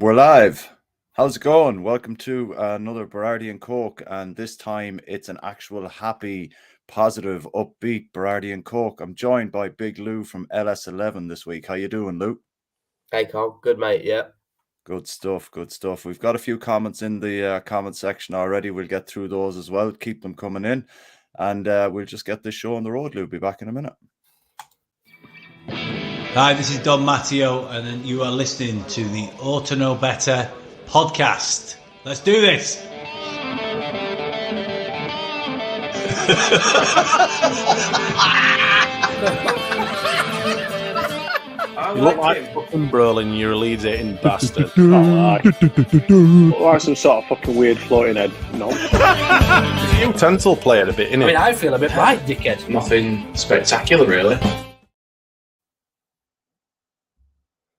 We're live. How's it going? Welcome to another Berardi Coke, and this time it's an actual happy, positive, upbeat Berardi Coke. I'm joined by Big Lou from LS11 this week. How you doing, Lou? Hey, Karl. Good, mate. Yeah. Good stuff. Good stuff. We've got a few comments in the comment section already. We'll get through those as well. Keep them coming in, and we'll just get this show on the road. Lou, be back in a minute. Hi, this is Don Matteo, and you are listening to the Orta Know Better podcast. Let's do this. You look like fucking Brolin, you're a Leeds eating bastard. Look like some sort of fucking weird floating head. No. The utensil player a bit, innit? I mean, I feel a bit right, dickhead. Nothing spectacular, really.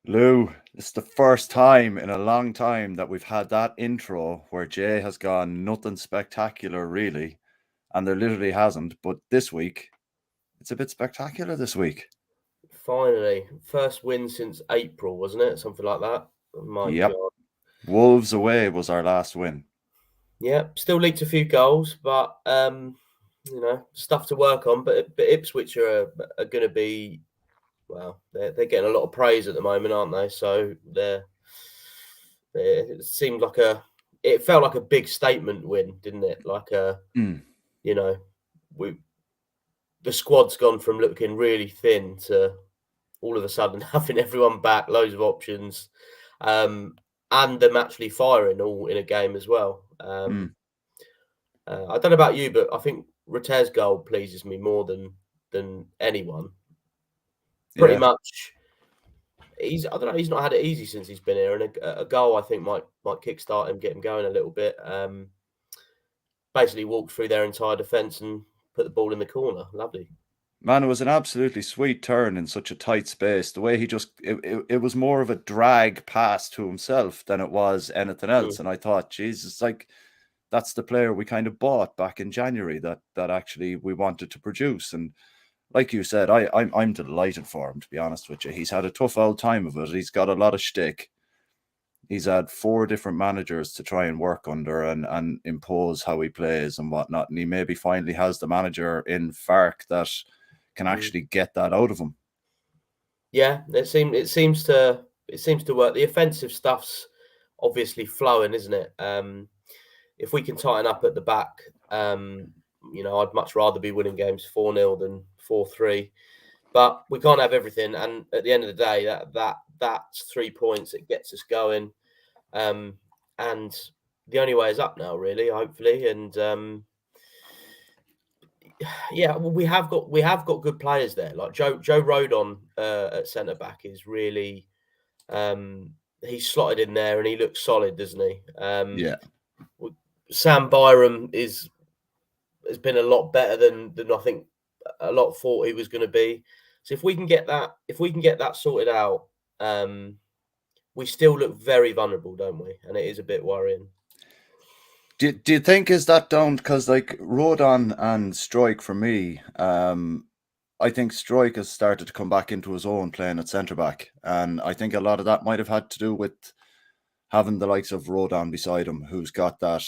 Lou, it's the first time in a long time that we've had that intro where Jay has gone nothing spectacular, really. And there literally hasn't. But this week, it's a bit spectacular this week. Finally. First win since April, wasn't it? Something like that. Oh my God. Wolves away was our last win. Yeah. Still leaked a few goals, but, stuff to work on. But Ipswich are going to be... Well, they're getting a lot of praise at the moment, aren't they? So it seemed like it felt like a big statement win, didn't it? Like the squad's gone from looking really thin to all of a sudden having everyone back, loads of options, and them actually firing all in a game as well. I don't know about you, but I think Rote's goal pleases me more than anyone. Pretty much, he's not had it easy since he's been here, and a goal I think might kickstart him, get him going a little bit. Basically walked through their entire defence and put the ball in the corner. Lovely. Man, it was an absolutely sweet turn in such a tight space. The way he it was more of a drag pass to himself than it was anything else. And I thought, Jesus, like that's the player we kind of bought back in January that actually we wanted to produce. And like you said, I'm delighted for him, to be honest with you. He's had a tough old time of it. He's got a lot of shtick. He's had 4 different managers to try and work under and impose how he plays and whatnot. And he maybe finally has the manager in Fark that can actually get that out of him. Yeah, it seems to work. The offensive stuff's obviously flowing, isn't it? If we can tighten up at the back, I'd much rather be winning games 4-0 than 4-3, but we can't have everything. And at the end of the day, that's 3 points. It gets us going, and the only way is up now, really. Hopefully, and we have got good players there. Like Joe Rodon at centre back is really he's slotted in there and he looks solid, doesn't he? Sam Byram has been a lot better than I think a lot thought he was going to be. So if we can get that sorted out, we still look very vulnerable, don't we? And it is a bit worrying. Do you think is that down because like Rodon and Strike for me? I think Strike has started to come back into his own playing at centre back, and I think a lot of that might have had to do with having the likes of Rodon beside him, who's got that.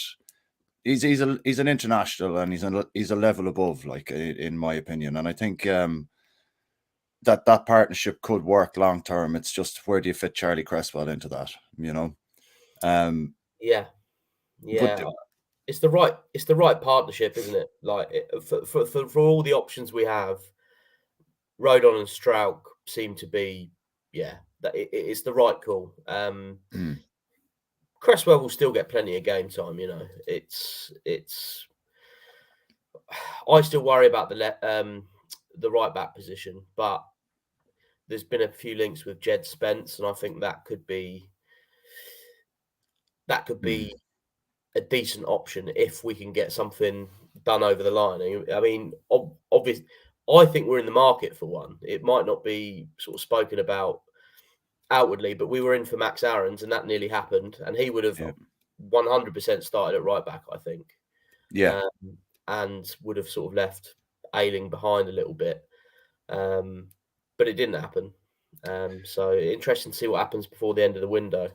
He's an international and he's a level above, like in my opinion, and I think that partnership could work long term. It's just where do you fit Charlie Cresswell into that, But it's the right partnership, isn't it? Like for all the options we have, Rodon and Strauch seem to be it's the right call. Cresswell will still get plenty of game time, It's. I still worry about the right back position, but there's been a few links with Jed Spence, and I think that could be a decent option if we can get something done over the line. I mean, obviously, I think we're in the market for one. It might not be sort of spoken about outwardly, but we were in for Max Aarons, and that nearly happened, and he would have 100% started at right back, I think. And would have sort of left Ayling behind a little bit, but it didn't happen. So interesting to see what happens before the end of the window.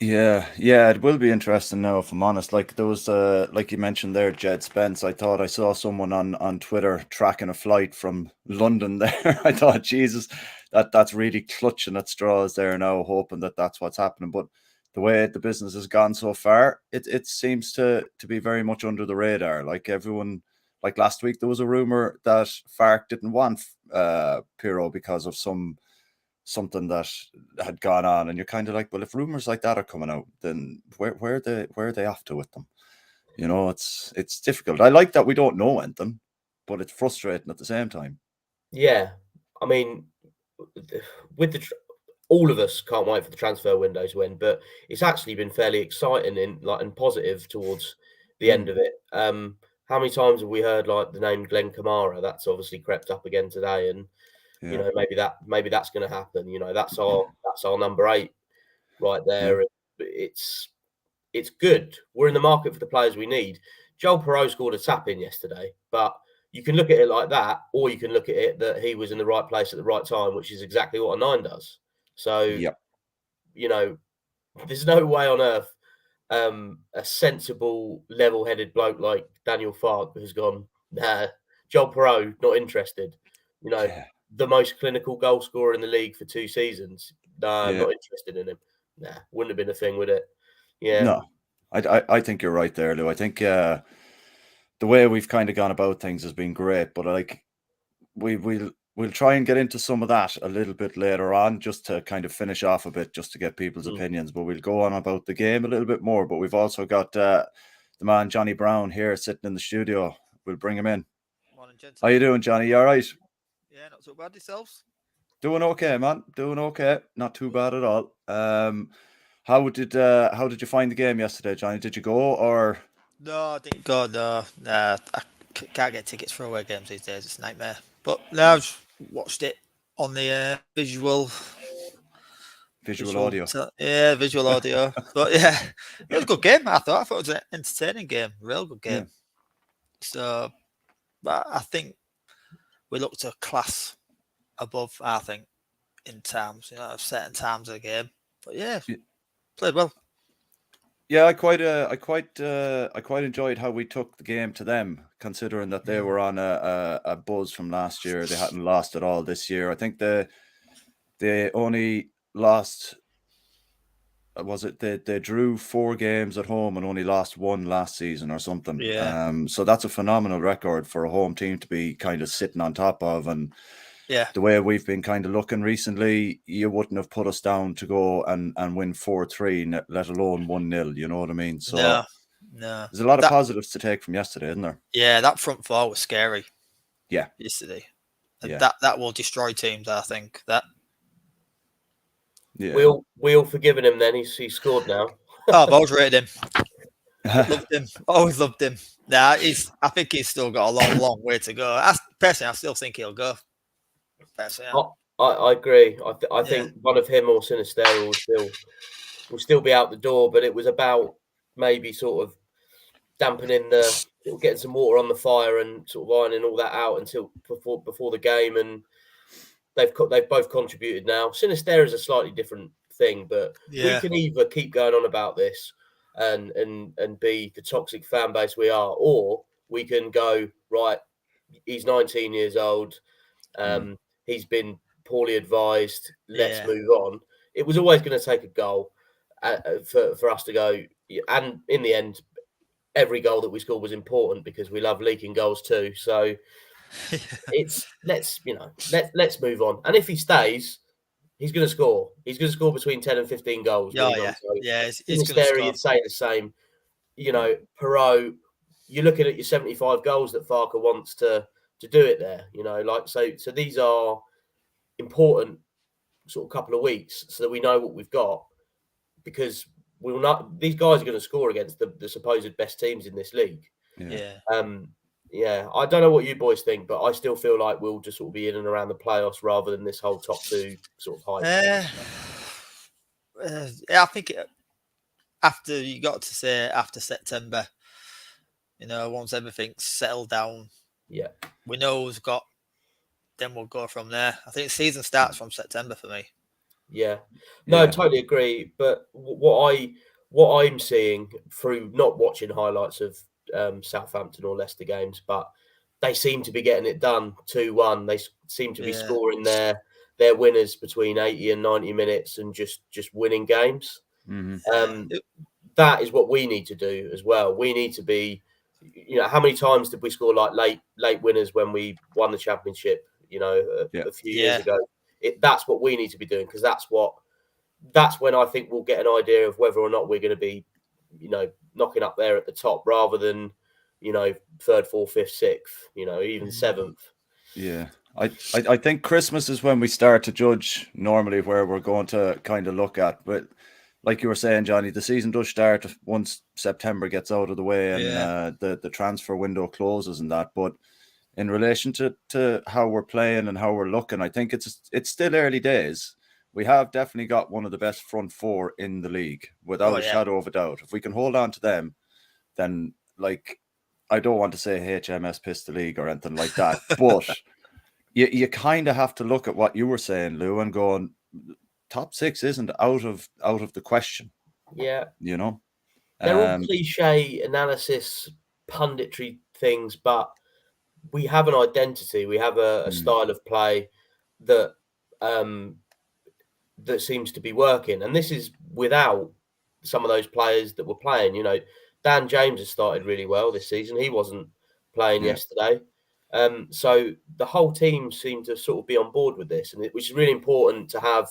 Yeah, it will be interesting now, if I'm honest. Like there was, like you mentioned there, Jed Spence. I thought I saw someone on Twitter tracking a flight from London there. I thought, Jesus, that's really clutching at straws there now, hoping that that's what's happening. But the way the business has gone so far, it seems to be very much under the radar. Like everyone, like last week, there was a rumor that Fark didn't want Pirro because of something that had gone on, and you're kind of like, well, if rumors like that are coming out, then where are they off to with them? You know, it's difficult. I like that we don't know anything, but it's frustrating at the same time. Yeah, I mean, with the all of us can't wait for the transfer window to end, but it's actually been fairly exciting and positive towards the end of it. How many times have we heard like the name Glenn Kamara? That's obviously crept up again today, and you know, maybe that's going to happen. You know, that's our number 8 right there. It's good. We're in the market for the players we need. Joel Perreault scored a tap in yesterday, but you can look at it like that, or you can look at it that he was in the right place at the right time, which is exactly what a 9 does. So, you know, there's no way on earth a sensible, level-headed bloke like Daniel Farke who's gone, nah, Joel Perreault, not interested. You know, the most clinical goal scorer in the league for 2 seasons. No, not interested in him. Nah, wouldn't have been a thing, would it? Yeah. No, I think you're right there, Lou. I think the way we've kind of gone about things has been great, but like we'll try and get into some of that a little bit later on, just to kind of finish off a bit, just to get people's opinions. But we'll go on about the game a little bit more. But we've also got the man Johnny Brown here sitting in the studio. We'll bring him in. Morning, gents. How you doing, Johnny? You all right? Yeah, not so bad. Yourselves? Doing okay, man. Doing okay. Not too bad at all. How did you find the game yesterday, Johnny? Did you go or? No, I didn't go. No, nah, I can't get tickets for away games these days. It's a nightmare. But now I've watched it on the visual audio. Visual audio. But yeah, it was a good game. I thought it was an entertaining game, real good game. Yeah. So, but I think we looked a class above. I think in terms, certain times of the game. But yeah, played well. Yeah, I quite enjoyed how we took the game to them, considering that they were on a buzz from last year. They hadn't lost at all this year. I think they only lost. Was it they drew 4 games at home and only lost 1 last season or something? Yeah. So that's a phenomenal record for a home team to be kind of sitting on top of. And the way we've been kind of looking recently, you wouldn't have put us down to go and win 4-3, let alone 1-0. You know what I mean? So no. There's a lot of positives to take from yesterday, isn't there? Yeah, that front four was scary. Yeah, yesterday. Yeah. That will destroy teams. I think that. Yeah. We all forgiven him then. He scored now. Oh, I've always rated him. Loved him. Always loved him. Nah, I think he's still got a long way to go. Personally, I still think he'll go. Personally, I agree. I think one of him or Sinisterra will still be out the door, but it was about maybe sort of dampening getting some water on the fire and sort of ironing all that out until before the game, and they've both contributed now. Sinisterra is a slightly different thing, but we can either keep going on about this and be the toxic fan base we are, or we can go, right, he's 19 years old, he's been poorly advised, let's move on. It was always going to take a goal for us to go, and in the end, every goal that we scored was important because we love leaking goals too. So let's move on. And if he stays, he's going to score. He's going to score between 10 and 15 goals. He's going to score. You'd say the same. You know, Perreault, you're looking at your 75 goals that Farke wants to do it there. You know, like so these are important sort of couple of weeks so that we know what we've got, because we'll not. These guys are going to score against the supposed best teams in this league. I don't know what you boys think, but I still feel like we'll just sort of be in and around the playoffs rather than this whole top 2 sort of hype. I think after September, once everything's settled down, we know who's got. Then we'll go from there. I think the season starts from September for me. Yeah, no, totally agree. But what I'm seeing through not watching highlights of Southampton or Leicester games, but they seem to be getting it done 2-1. They seem to be scoring their winners between 80 and 90 minutes and just winning games. That is what we need to do as well. We need to be, how many times did we score like late winners when we won the championship? A few years ago. That's what we need to be doing, because that's when I think we'll get an idea of whether or not we're going to be, knocking up there at the top rather than, third, fourth, fifth, sixth, even seventh. Yeah. I think Christmas is when we start to judge normally where we're going to kind of look at. But like you were saying, Johnny, the season does start once September gets out of the way and the transfer window closes and that. But in relation to how we're playing and how we're looking, I think it's still early days. We have definitely got one of the best front four in the league, without a shadow of a doubt. If we can hold on to them, then, like, I don't want to say HMS pissed the league or anything like that, but you kind of have to look at what you were saying, Lou, and going, top six isn't out of the question. Yeah. They're all cliche analysis, punditry things, but we have an identity. We have a style of play that that seems to be working, and this is without some of those players that were playing. Dan James has started really well this season. He wasn't playing yesterday, so the whole team seemed to sort of be on board with this, which is really important to have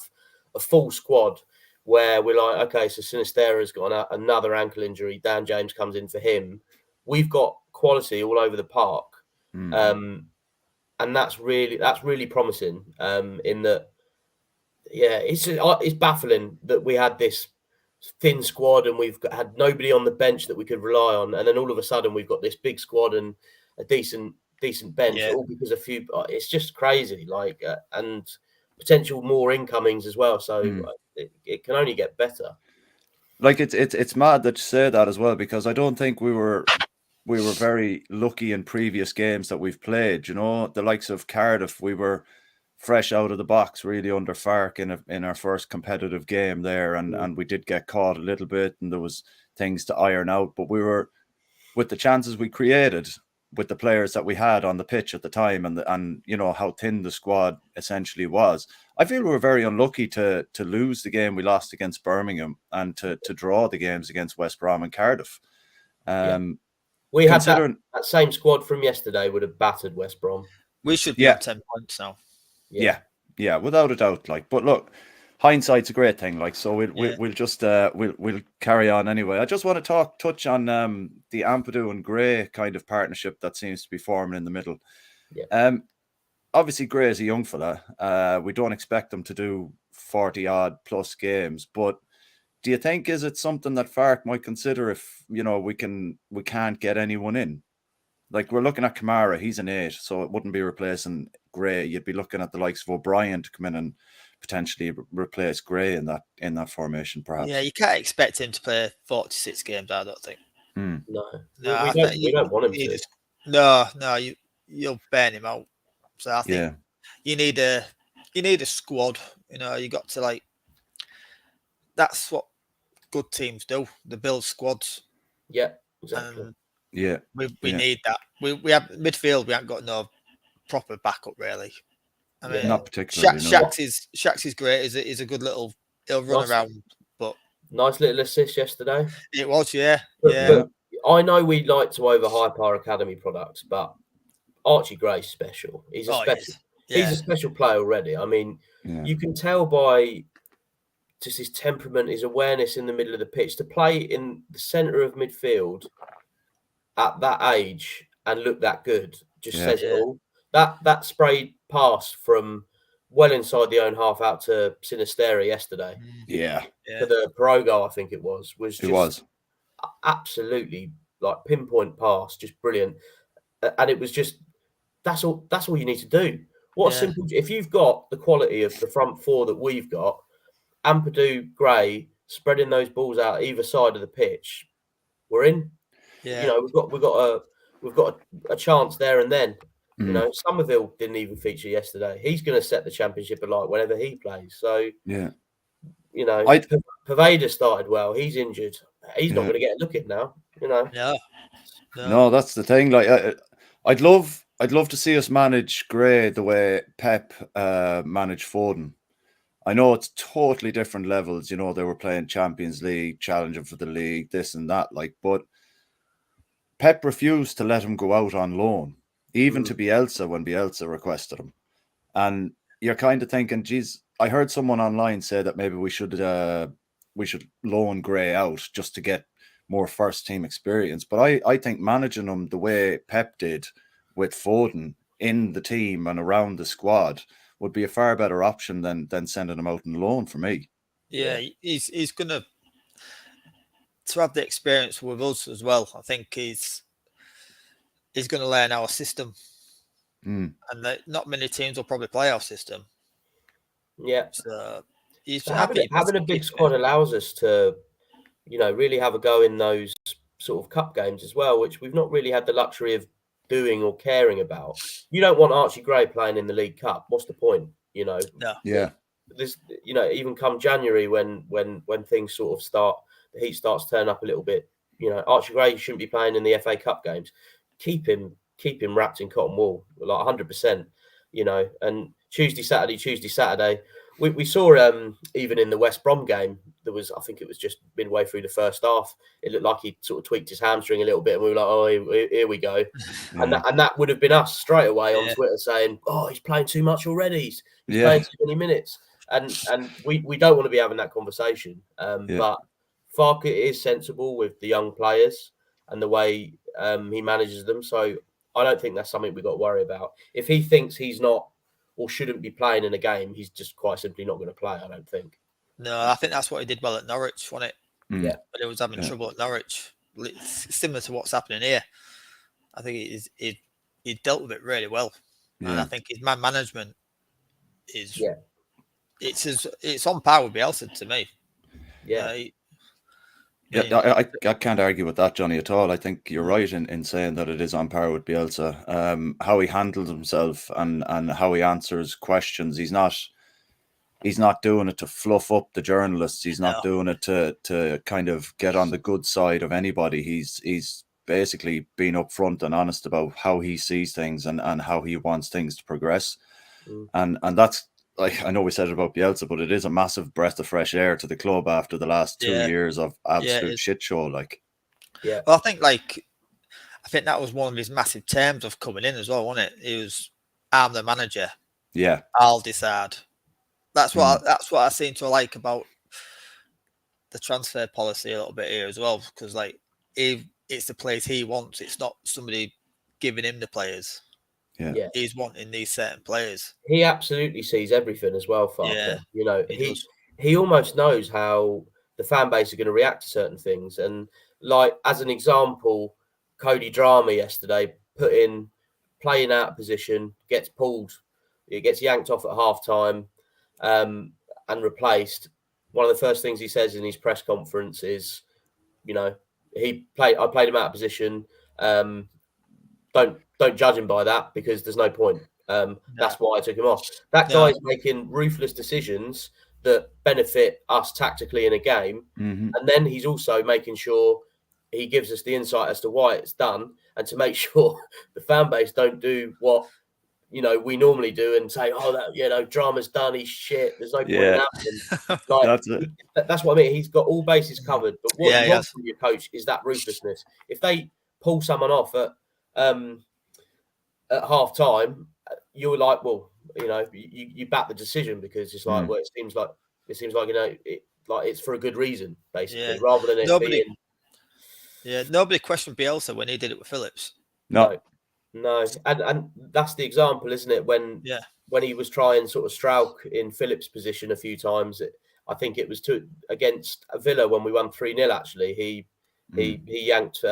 a full squad where we're like, okay, so Sinistera's got another ankle injury. Dan James comes in for him. We've got quality all over the park. And that's really promising. In that, it's baffling that we had this thin squad and we've had nobody on the bench that we could rely on, and then all of a sudden we've got this big squad and a decent bench, all because a few. It's just crazy, and potential more incomings as well. So it can only get better. Like it's mad that you say that as well, because I don't think we were very lucky in previous games that we've played. The likes of Cardiff, we were fresh out of the box really under Fark in our first competitive game there, and we did get caught a little bit, and there was things to iron out, but we were, with the chances we created with the players that we had on the pitch at the time, and how thin the squad essentially was, I feel we were very unlucky to lose the game we lost against Birmingham and to draw the games against West Brom and Cardiff. We had that same squad from yesterday would have battered West Brom. We should be on 10 points now. Yeah, without a doubt. But look, hindsight's a great thing. So we'll just we'll carry on anyway. I just want to touch on the Ampadu and Gray kind of partnership that seems to be forming in the middle. Obviously Gray is a young fella. We don't expect him to do 40 odd plus games, but do you think, is it something that Fark might consider if we can't get anyone in? Like, we're looking at Kamara, he's an 8, so it wouldn't be replacing Gray. You'd be looking at the likes of O'Brien to come in and potentially replace Gray in that formation, perhaps. Yeah, you can't expect him to play 46 games, I don't think. No, we don't want him to. No, you'll burn him out. So I think you need a squad. You got to that's what good teams do. They build squads. Yeah, exactly. We need that. We have midfield. We haven't got no proper backup really. I mean, not particularly. Shaxs is great. He's a good little. He'll run around, but nice little assist yesterday. It was, yeah. But I know we like to overhype our academy products, but Archie Gray's special. He's a special player already. I mean, you can tell by just his temperament, his awareness in the middle of the pitch, to play in the centre of midfield at that age and look that good just says it all. That sprayed pass from well inside the own half out to Sinistera yesterday. For the Pro goal, I think it was absolutely pinpoint pass, just brilliant. And it was just that's all you need to do. What a simple, if you've got the quality of the front four that we've got, Ampadu, Gray, spreading those balls out either side of the pitch, we're in. We've got a chance there and then. Somerville didn't even feature yesterday. He's going to set the championship alight whenever he plays. So You know, Paveda started well. He's injured. He's not going to get a look at now. You know. No, that's the thing. Like, I'd love to see us manage Gray the way Pep managed Foden. I know it's totally different levels. You know, they were playing Champions League, challenging for the league, this and that. Like, but Pep refused to let him go out on loan, even to Bielsa when Bielsa requested him. And you're kind of thinking, geez, I heard someone online say that maybe we should loan Gray out just to get more first team experience. But I think managing him the way Pep did with Foden in the team and around the squad would be a far better option than sending him out on loan for me. Yeah, he's gonna have the experience with us as well. I think he's gonna learn our system. And not many teams will probably play our system. Yeah. So having a big squad allows us to, you know, really have a go in those sort of cup games as well, which we've not really had the luxury of doing or caring about. You don't want Archie Gray playing in the League Cup. What's the point? You know. No. Yeah. This, you know, even come January when things sort of start, the heat starts to turn up a little bit. You know, Archie Gray shouldn't be playing in the FA Cup games. Keep him wrapped in cotton wool, like 100%. You know, and Tuesday, Saturday. We saw even in the West Brom game, there was, I think it was just midway through the first half, it looked like he sort of tweaked his hamstring a little bit, and we were like, oh, here we go. And that would have been us straight away on Twitter saying, oh, he's playing too much already. He's playing too many minutes. And we don't want to be having that conversation. But Farke is sensible with the young players and the way he manages them. So I don't think that's something we've got to worry about. If he thinks he's not or shouldn't be playing in a game, he's just quite simply not going to play, I don't think. No, I think that's what he did well at Norwich, wasn't it? Yeah. But he was having trouble at Norwich. It's similar to what's happening here. I think he dealt with it really well. And I think his man management is it's on par with Bielsa to me. I can't argue with that, Johnny, at all. I think you're right in saying that it is on par with Bielsa. How he handles himself and how he answers questions. He's not doing it to fluff up the journalists. He's not doing it to kind of get on the good side of anybody. He's basically being upfront and honest about how he sees things and how he wants things to progress. And that's, like, I know we said it about Bielsa, but it is a massive breath of fresh air to the club after the last 2 years of absolute shit show. Like, well, I think that was one of his massive terms of coming in as well, wasn't it? He was, I'm the manager. Yeah, I'll decide. That's what I seem to like about the transfer policy a little bit here as well, because like it's the players he wants. It's not somebody giving him the players. Yeah. He's wanting these certain players. He absolutely sees everything as well, Farke. Yeah, you know, he almost knows how the fan base are going to react to certain things. And like, as an example, Cody Drama yesterday playing out of position, gets pulled, it gets yanked off at half time and replaced. One of the first things he says in his press conference is, you know, I played him out of position. Don't judge him by that, because there's no point. That's why I took him off. That guy is making ruthless decisions that benefit us tactically in a game. And then he's also making sure he gives us the insight as to why it's done, and to make sure the fan base don't do what, you know, we normally do and say, oh, that, you know, Drama's done, he's shit, there's no point in happening. Like, that's what I mean. He's got all bases covered. But what you want from your coach is that ruthlessness. If they pull someone off at half time, you're like, well, you know, you back the decision, because it's like, well, it seems like you know, it's for a good reason, basically, rather than it being. Yeah, nobody questioned Bielsa when he did it with Phillips. No, and that's the example, isn't it? When he was trying sort of Strauch in Phillips' position a few times, I think it was against Villa when we won 3-0. Actually, he yanked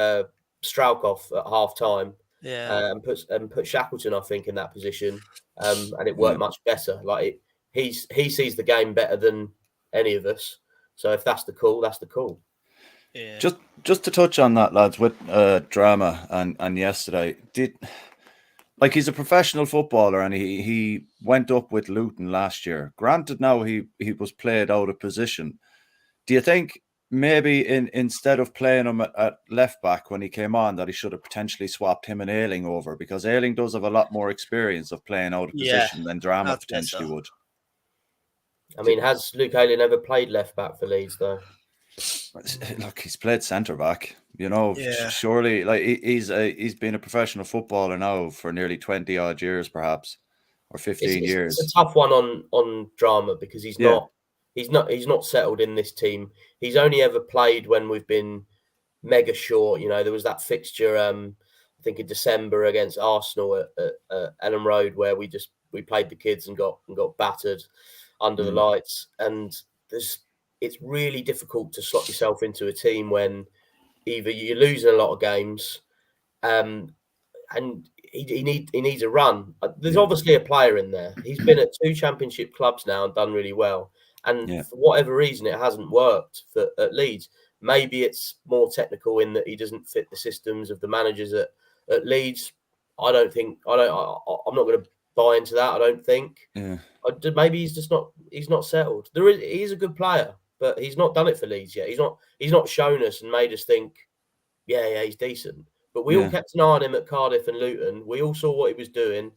Strauch off at half time. And put Shackleton, I think, in that position, and it worked much better. Like, he sees the game better than any of us. So if that's the call, that's the call. Yeah. Just to touch on that, lads, with Drama and yesterday, like he's a professional footballer, and he went up with Luton last year. Granted, now he was played out of position. Do you think maybe instead of playing him at left back when he came on, that he should have potentially swapped him and Ayling over, because Ayling does have a lot more experience of playing out of position than Drama potentially would. I mean, has Luke Ayling ever played left back for Leeds though? Look, he's played centre back. You know, surely, like he's been a professional footballer now for nearly 20 odd years, perhaps, or 15 years. It's a tough one on Drama, because he's not settled in this team. He's only ever played when we've been mega short. You know, there was that fixture, I think in December against Arsenal at Ellen Road, where we played the kids and got battered under the lights. And it's really difficult to slot yourself into a team when either you're losing a lot of games, and he needs a run. There's obviously a player in there. He's been at 2 championship clubs now and done really well. And for whatever reason, it hasn't worked at Leeds. Maybe it's more technical in that he doesn't fit the systems of the managers at Leeds. I'm not going to buy into that. I don't think. Yeah. Maybe he's not settled. He's a good player, but he's not done it for Leeds yet. He's not shown us and made us think, yeah, he's decent. But we all kept an eye on him at Cardiff and Luton. We all saw what he was doing.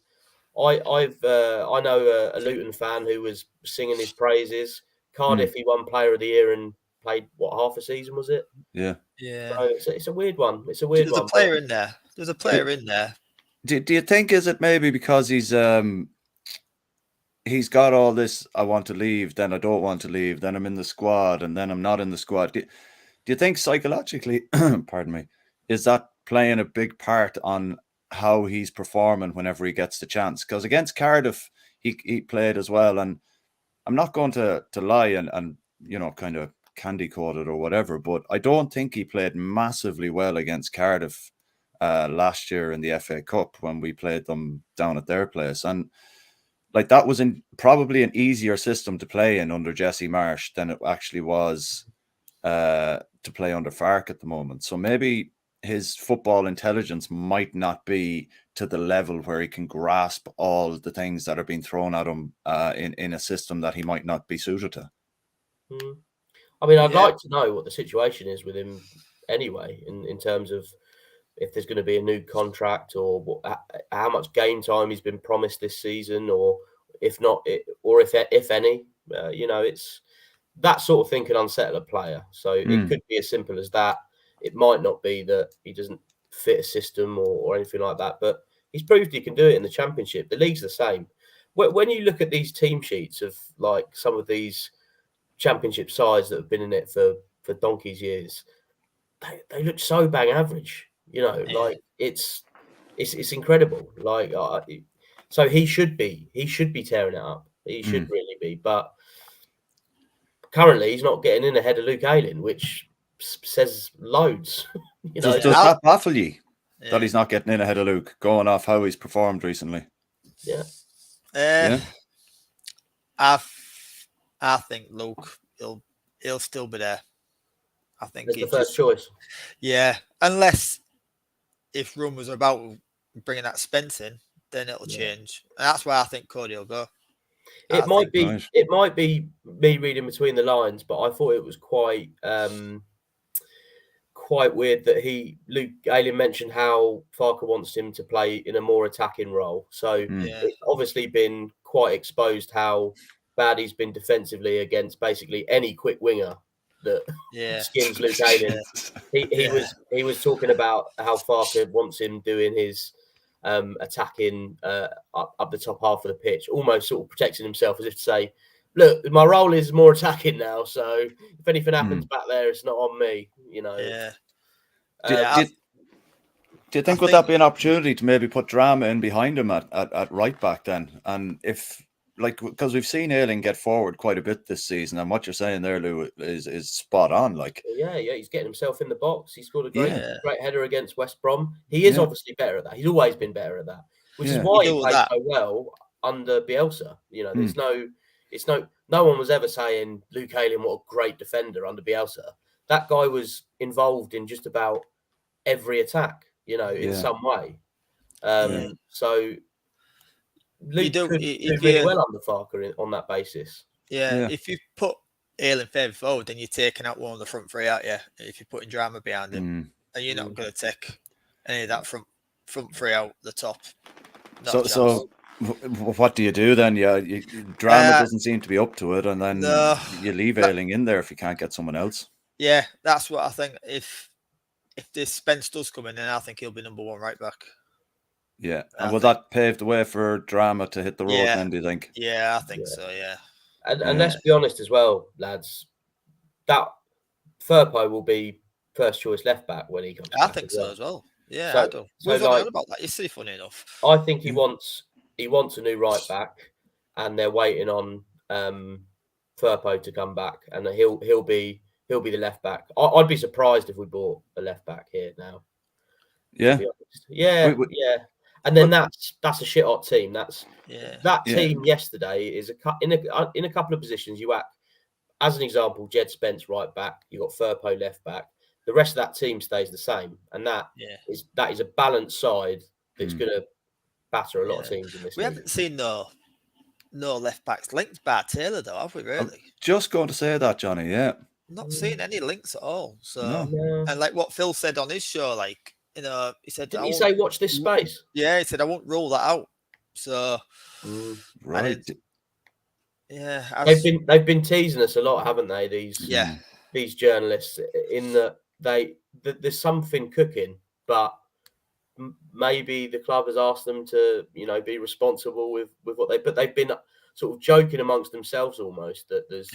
I know a Luton fan who was singing his praises. Cardiff, he won Player of the Year and played half a season, was it? Yeah. So it's a weird one. It's a weird one. There's a player in there. There's a player in there. Do you think, is it maybe because he's got all this, I want to leave, then I don't want to leave, then I'm in the squad, and then I'm not in the squad? Do you think psychologically, pardon me, is that playing a big part on how he's performing whenever he gets the chance? Because against Cardiff, he played as well, and I'm not going to lie and you know, kind of candy coated or whatever, but I don't think he played massively well against Cardiff last year in the FA Cup when we played them down at their place. And like, that was probably an easier system to play in under Jesse Marsh than it actually was to play under Farke at the moment. So maybe his football intelligence might not be to the level where he can grasp all the things that are being thrown at him in a system that he might not be suited to. I mean, I'd like to know what the situation is with him anyway, in terms of if there's going to be a new contract, or how much game time he's been promised this season, or if not, or if any. You know, it's that sort of thing can unsettle a player. So it could be as simple as that. It might not be that he doesn't fit a system or anything like that, but he's proved he can do it in the Championship. The league's the same. When you look at these team sheets of like some of these Championship sides that have been in it for donkey's years, they look so bang average. You know, like it's incredible. Like, so he should be tearing it up. He should really be, but currently he's not getting in ahead of Luke Ayling, which says loads. You know, does that baffle you that he's not getting in ahead of Luke, going off how he's performed recently? Yeah. I think Luke, he'll still be there. I think he's the first choice. Yeah, unless if rumours about bringing that Spence in, then it'll change, and that's where I think Cody will go. It might be me reading between the lines, but I thought it was quite weird that Luke Ayling mentioned how Farke wants him to play in a more attacking role. So it's obviously been quite exposed how bad he's been defensively against basically any quick winger that skins Luke Ayling. He was talking about how Farke wants him doing his attacking up the top half of the pitch, almost sort of protecting himself, as if to say, look, my role is more attacking now, so if anything happens back there, it's not on me, you know. Do you think would that be an opportunity to maybe put Drama in behind him at right back then? And if, like, because we've seen Ayling get forward quite a bit this season, and what you're saying there, Lou, is spot on. Like, yeah, he's getting himself in the box. He scored a great header against West Brom. He is obviously better at that. He's always been better at that, which is why he played so well under Bielsa. You know, there's no one was ever saying Luke Ayling, what a great defender under Bielsa. That guy was involved in just about every attack, you know, in some way. So Luke could do really well under Farker on that basis. Yeah, if you put Ale in favour forward, then you're taking out one of the front three out. Yeah, if you're putting Drama behind him, and you're not going to take any of that front three out the top. So what do you do then? Drama doesn't seem to be up to it, and then you leave Ayling in there if you can't get someone else. Yeah, that's what I think. If this Spence does come in, then I think he'll be number one right back. Yeah, and will that pave the way for Drama to hit the road then, do you think? Yeah, I think so, yeah. And let's be honest as well, lads, that Firpo will be first choice left back when he comes back. I think so as well. Yeah, I do. We've heard about that. You see, funny enough. I think he wants a new right back, and they're waiting on Firpo to come back, and he'll be the left back. I'd be surprised if we bought a left back here now. Yeah, yeah. And then that's a shit hot team. That team yesterday is in a couple of positions. You as an example, Jed Spence right back. You got Firpo left back. The rest of that team stays the same, and that is a balanced side that's going to batter a lot of teams in this. We haven't seen no left backs linked by Taylor though, have we? Really? I'm just going to say that, Johnny. Yeah, not seeing any links at all. So and like what Phil said on his show, like. He said, didn't he say watch this space? Yeah, he said I won't rule that out. So right. They've been teasing us a lot, haven't they? These journalists, in that there's something cooking, but maybe the club has asked them to, be responsible with what they've been sort of joking amongst themselves almost that there's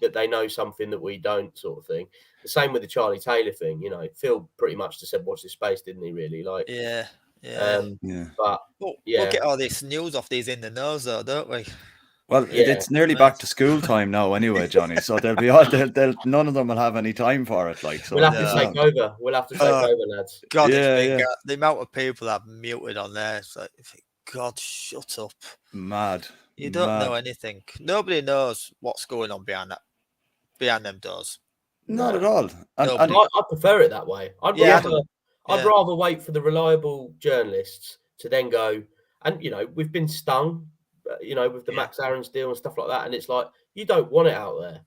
that they know something that we don't, sort of thing. The same with the Charlie Taylor thing, Phil pretty much just said watch this space, didn't he? Really, like But we'll get all this news off these in the nose though, don't we? Well, it's nearly back to school time now, anyway, Johnny. So they'll be all. None of them will have any time for it. Like, so we'll have to take over. We'll have to take over, lads. God, the amount of people I've muted on there. It's like, God, shut up. Mad. You don't know anything. Nobody knows what's going on behind them doors. Not at all. And I prefer it that way. I'd rather wait for the reliable journalists to then go. And we've been stung, with the Max Aarons deal and stuff like that. And it's like you don't want it out there.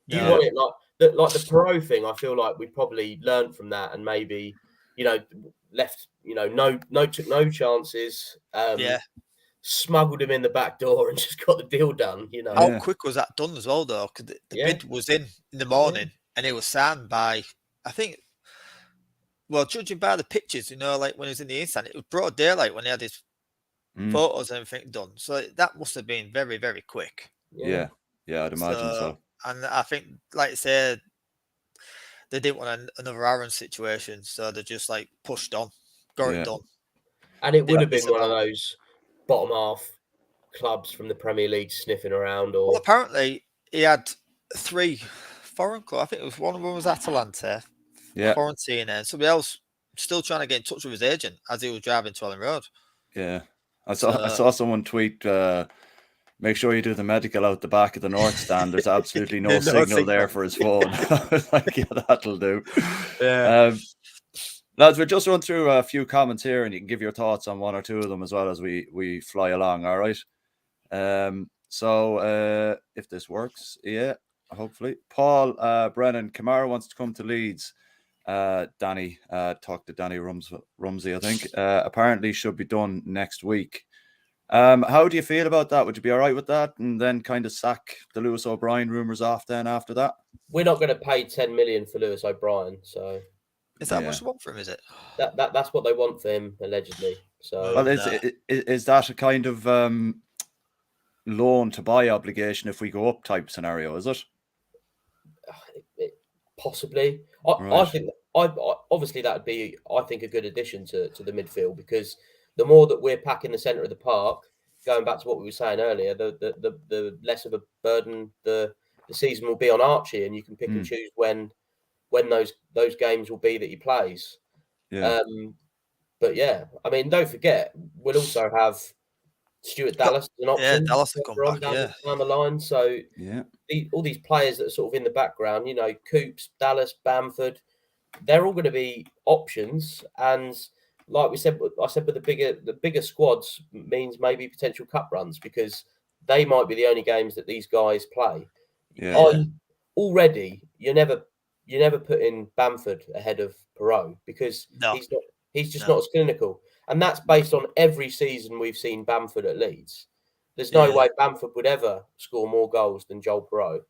You want it like the Perot thing. I feel like we probably learned from that and maybe left. Took no chances. Smuggled him in the back door and just got the deal done. How quick was that done as well, though? Because the bid was in the morning and it was signed by, I think. Well, judging by the pictures, like when he was in the inside, it was broad daylight when he had his photos and everything done. So that must have been very, very quick. Yeah, I'd imagine so. And I think, like I said, they didn't want another Aaron situation, so they just pushed on, got it done. And it would have been one of those bottom half clubs from the Premier League sniffing around. Or well, apparently he had 3 foreign clubs. I think it was one of them was Atalanta, Fiorentina, and somebody else still trying to get in touch with his agent as he was driving to Ellen Road. Yeah, I saw someone tweet. Make sure you do the medical out the back of the North Stand. There's absolutely no signal there for his phone. I was like, yeah, that'll do. Yeah. Lads, we'll just run through a few comments here and you can give your thoughts on one or two of them as well as we fly along, all right? So if this works, hopefully. Paul Brennan, Kamara wants to come to Leeds. Danny, talked to Danny Rumsey, I think. Apparently should be done next week. How do you feel about that? Would you be all right with that? And then kind of sack the Lewis O'Brien rumours off then after that? We're not going to pay 10 million for Lewis O'Brien, so... Is that what you want for him, is it? That's what they want for him, allegedly. So, well, is that a kind of loan to buy obligation if we go up type scenario, is it? Possibly. I think obviously that would be, I think, a good addition to the midfield, because the more that we're packing the centre of the park, going back to what we were saying earlier, the less of a burden the season will be on Archie, and you can pick and choose when those games will be that he plays. Yeah. But yeah, I mean, don't forget, we'll also have Stuart Dallas as an option. Yeah, Dallas will come back, down the line. So all these players that are sort of in the background, Coops, Dallas, Bamford, they're all going to be options. And like I said, with the bigger squads means maybe potential cup runs because they might be the only games that these guys play. Yeah. Already, you're never putting Bamford ahead of Perot because he's just not as clinical, and that's based on every season we've seen Bamford at Leeds. There's no way Bamford would ever score more goals than Joel Perot,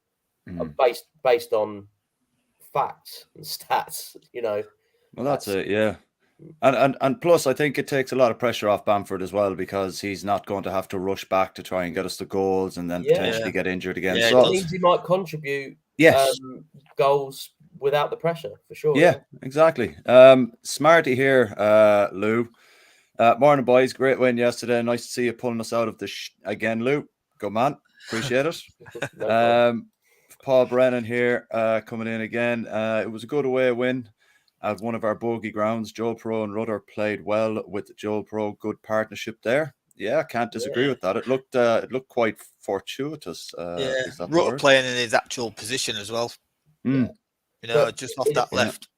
based on facts and stats. Well, that's it. Yeah. And plus, I think it takes a lot of pressure off Bamford as well because he's not going to have to rush back to try and get us the goals and then potentially get injured again. So it means he might contribute goals without the pressure for sure. Yeah, exactly. Smarty here, Lou. Morning, boys. Great win yesterday. Nice to see you pulling us out of the again, Lou. Good man. Appreciate it. Paul Brennan here coming in again. It was a good away win at one of our bogey grounds. Joel Pro and Rudder played well with Joel Pro. Good partnership there. Yeah, can't disagree with that. It looked quite fortuitous. Rudder playing in his actual position as well. Just off that left.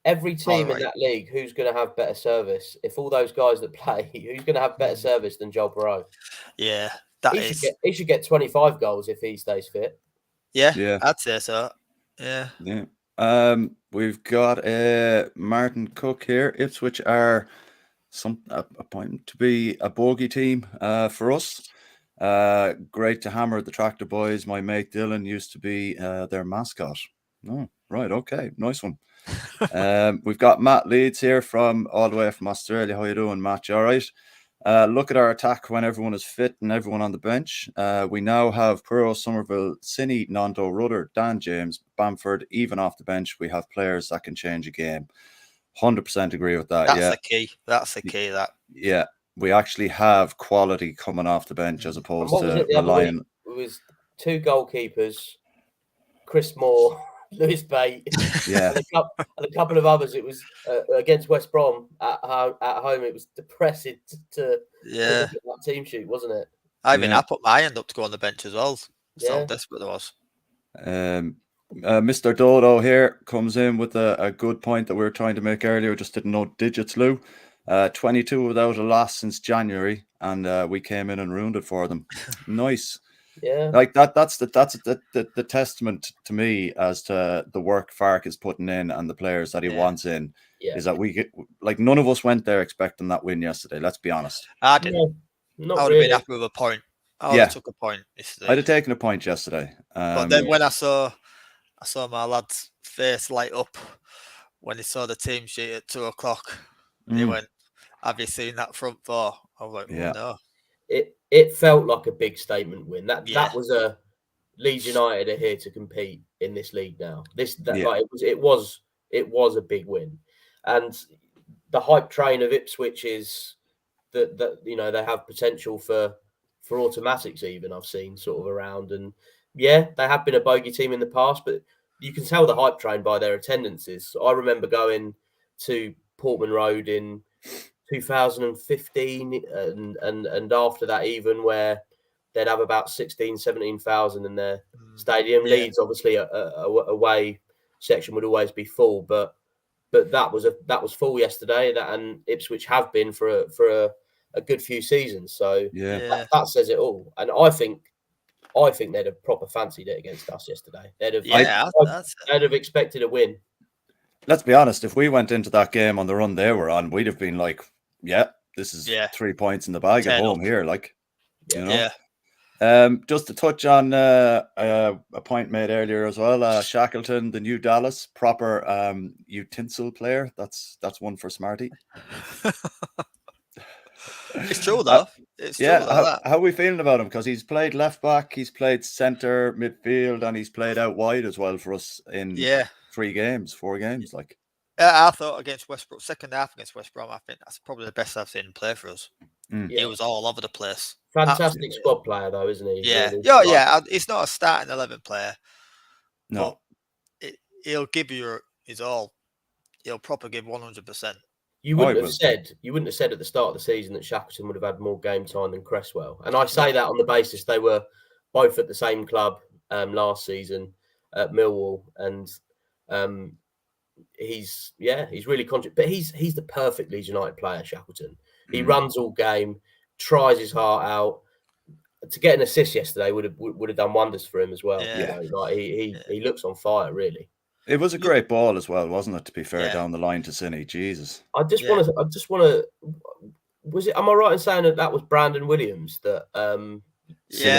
Every team in that league, who's going to have better service? If all those guys that play, who's going to have better service than Joel Perot? Yeah, he should get 25 goals if he stays fit. Yeah, I'd say so. Yeah. We've got Martin Cook here. Ipswich are appointed to be a bogey team for us. Great to hammer the Tractor Boys. My mate Dylan used to be their mascot. Oh, right, okay, nice one. We've got Matt Leeds here all the way from Australia. How you doing, Matt? You all right? Look at our attack when everyone is fit and everyone on the bench. We now have Puro, Somerville, Cine, Nando, Rudder, Dan James, Bamford. Even off the bench, we have players that can change a game. 100% agree with that. That's the key. That's the key. Yeah, we actually have quality coming off the bench as opposed to relying. It was 2 goalkeepers, Chris Moore, Lewis Bate, and a couple of others. It was against West Brom at home. It was depressing to look at that team sheet, wasn't it? I put my hand up to go on the bench as well. So desperate I was. Mr. Dodo here comes in with a good point that we were trying to make earlier. Just didn't know digits, Lou. 22 without a loss since January, and we came in and ruined it for them. Nice. Yeah, like that's the testament to me as to the work Fark is putting in and the players that he wants in. Is that we get none of us went there expecting that win yesterday. Let's be honest. I didn't. I would have been happy with a point. I would have took a point yesterday. I'd have taken a point yesterday. But then when I saw my lad's face light up when he saw the team sheet at 2:00, and he went, "Have you seen that front four?" I was like, "No." It felt like a big statement win. That was a Leeds United are here to compete in this league now. It was a big win, and the hype train of Ipswich is that they have potential for automatics. Even I've seen sort of around, and they have been a bogey team in the past, but you can tell the hype train by their attendances. I remember going to Portman Road in 2015 and after that, even where they'd have about 17,000 in their stadium. Leeds, obviously, a away section would always be full, but that was full yesterday. And Ipswich have been for a good few seasons. So that says it all. And I think they'd have proper fancied it against us yesterday. They'd have expected a win. Let's be honest. If we went into that game on the run they were on, we'd have been like, this is 3 points in the bag at home here. Just to touch on a point made earlier as well. Shackleton, the new Dallas, proper utensil player. That's one for Smarty. It's true though. How are we feeling about him? Because he's played left back, he's played centre, midfield, and he's played out wide as well for us in 4 games. I thought against West Brom, second half against West Brom, I think that's probably the best I've seen him play for us. He was all over the place. Fantastic squad player, though, isn't he? Yeah, really He's not a starting 11 player. No, but he'll give you his all. He'll proper give 100%. You wouldn't have said at the start of the season that Shackleton would have had more game time than Cresswell, and I say that on the basis they were both at the same club last season at Millwall, and he's really conscious. But he's the perfect Leeds United player, Shackleton. He Mm. runs all game, tries his heart out. To get an assist yesterday would have done wonders for him as well. Yeah. You know, like he looks on fire, really. It was a great ball as well, wasn't it? To be fair, Yeah. down the line to Cine. Jesus. I just want to. Was it? Am I right in saying that was Brandon Williams that Cine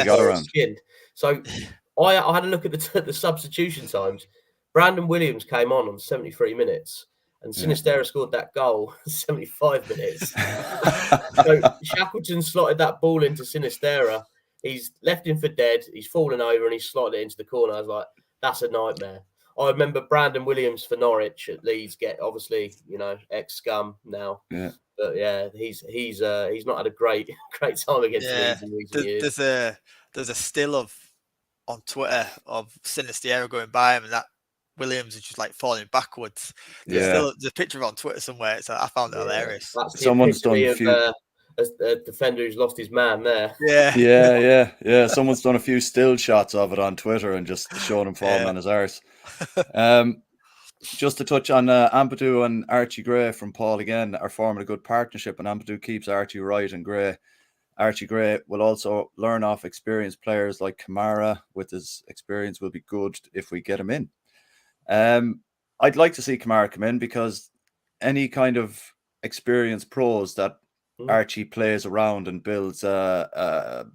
got around? Skinned. So I had a look at the substitution times. Brandon Williams came on 73 minutes, and Sinistera scored that goal 75 minutes. So Shackleton slotted that ball into Sinistera. He's left him for dead. He's fallen over and he's slotted it into the corner. I was like, that's a nightmare. I remember Brandon Williams for Norwich at Leeds obviously, you know, ex-Scum now. Yeah. But yeah, he's not had a great time against Leeds in recent years. There's a still on Twitter of Sinistera going by him, and that Williams is just like falling backwards. There's a picture on Twitter somewhere, so I found it hilarious. Someone's done a few. A defender who's lost his man there. Yeah. Someone's done a few still shots of it on Twitter and just showing him falling on his arse. Just to touch on Ampadu and Archie Gray from Paul again are forming a good partnership, and Ampadu keeps Archie right, and Archie Gray will also learn off experienced players like Kamara. With his experience, will be good if we get him in. I'd like to see Kamara come in because any kind of experienced pros that Archie plays around and builds a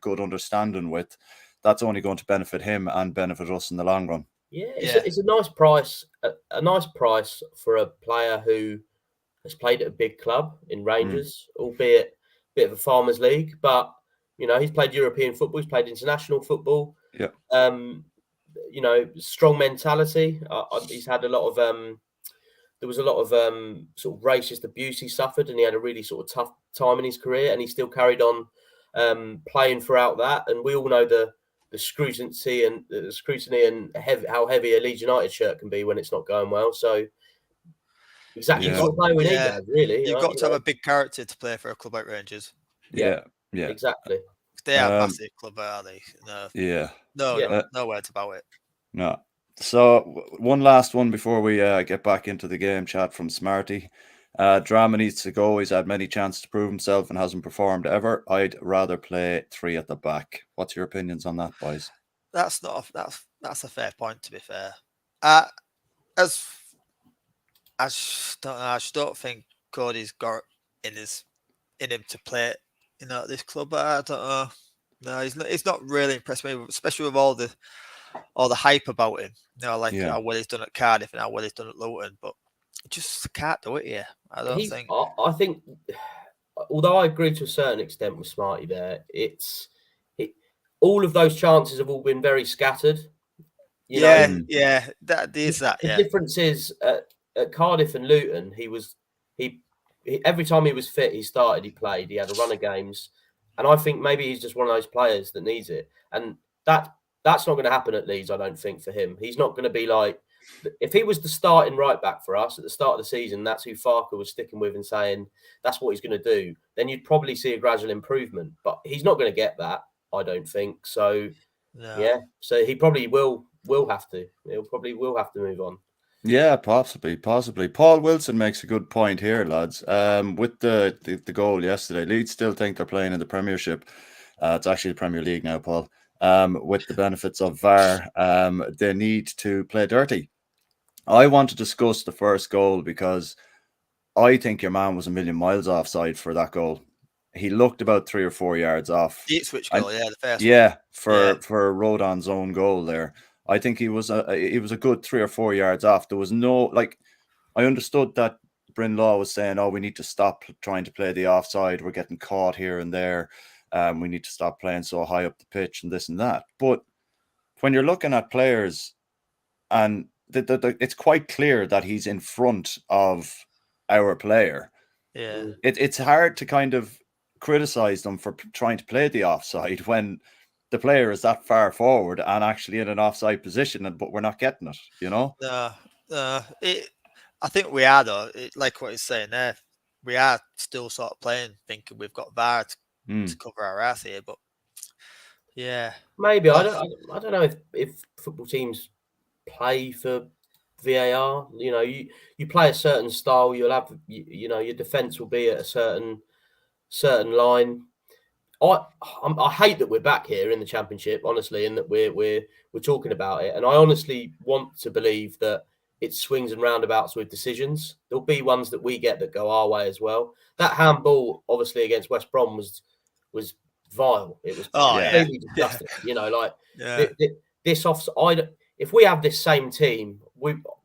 good understanding with, that's only going to benefit him and benefit us in the long run. Yeah, it's a nice price. A nice price for a player who has played at a big club in Rangers, albeit a bit of a farmers league. But you know, he's played European football. He's played international football. Yeah. You know, strong mentality. He's had a lot of. There was a lot of sort of racist abuse he suffered, and he had a really sort of tough time in his career, and he still carried on playing throughout that. And we all know the scrutiny and how heavy a Leeds United shirt can be when it's not going well. So exactly the sort of player we need, guys, really. You've got to have a big character to play for a club like Rangers. Yeah. Exactly. They are a massive club, are they? No words about it. No. So one last one before we get back into the game chat from Smarty. Drama needs to go. He's had many chances to prove himself and hasn't performed ever. I'd rather play 3 at the back. What's your opinions on that, boys? That's a fair point, to be fair. I just don't think Cody's got in him to play, you know, at this club. I don't know. No, he's not really impressed me, especially with all the hype about him. You know, how well he's done at Cardiff and how well he's done at Luton, but just can't do it here. I think, although I agree to a certain extent with Smarty there, all of those chances have all been very scattered. That is that. The difference is at Cardiff and Luton, he every time he was fit, he started, he played, he had a run of games, and I think maybe he's just one of those players that needs it, and that's not going to happen at Leeds. I don't think for him, he's not going to be like. If he was the starting right back for us at the start of the season, that's who Farker was sticking with and saying that's what he's going to do, then you'd probably see a gradual improvement. But he's not going to get that, I don't think. So, so he probably will have to. He'll probably will have to move on. Yeah, possibly. Paul Wilson makes a good point here, lads. With the goal yesterday, Leeds still think they're playing in the Premiership. It's actually the Premier League now, Paul. With the benefits of VAR, they need to play dirty. I want to discuss the first goal because I think your man was a million miles offside for that goal. He looked about 3 or 4 yards off. The Ipswich goal, the first one. For Rodon's own goal there. I think he was a good 3 or 4 yards off. There was no, I understood that Bryn Law was saying, we need to stop trying to play the offside. We're getting caught here and there. We need to stop playing so high up the pitch and this and that. But when you're looking at players, and it's quite clear that he's in front of our player. Yeah, it's hard to kind of criticize them for trying to play the offside when the player is that far forward and actually in an offside position, but we're not getting it. You know? I think we are though. Like what he's saying there, we are still sort of playing, thinking we've got VAR to cover our ass here, but maybe I don't know if football teams play for VAR. You know, you play a certain style, you'll have your defence will be at a certain line. I hate that we're back here in the Championship, honestly, and that we're talking about it. And I honestly want to believe that it swings and roundabouts with decisions. There'll be ones that we get that go our way as well. That handball, obviously, against West Brom was vile. It was completely disgusting. You know, like this offside. If we have this same team,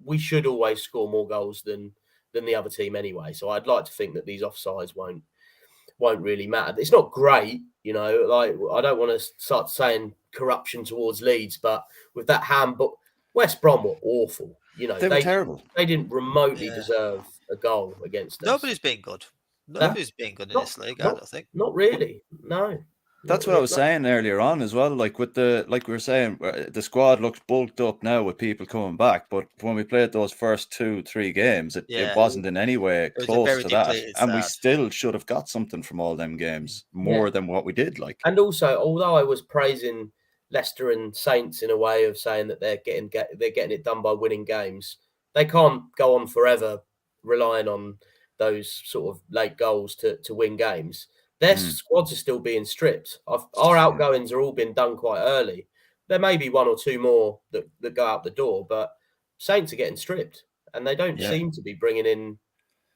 we should always score more goals than the other team anyway. So I'd like to think that these offsides won't really matter. It's not great, you know, like I don't want to start saying corruption towards Leeds, but with that handball, West Brom were awful. You know, they were terrible. They didn't remotely deserve a goal against us. Nobody's been good. Nobody's been good in this league, I don't think. Not really, no. That's what I was saying earlier on as well. Like we were saying, the squad looks bulked up now with people coming back. But when we played those first 2-3 games, it wasn't in any way close to that. And we still should have got something from all them games more than what we did. Like, and also, although I was praising Leicester and Saints in a way of saying that they're getting it done by winning games, they can't go on forever relying on those sort of late goals to win games. Their squads are still being stripped. Our outgoings are all been done quite early. There may be one or two more that go out the door, but Saints are getting stripped, and they don't seem to be bringing in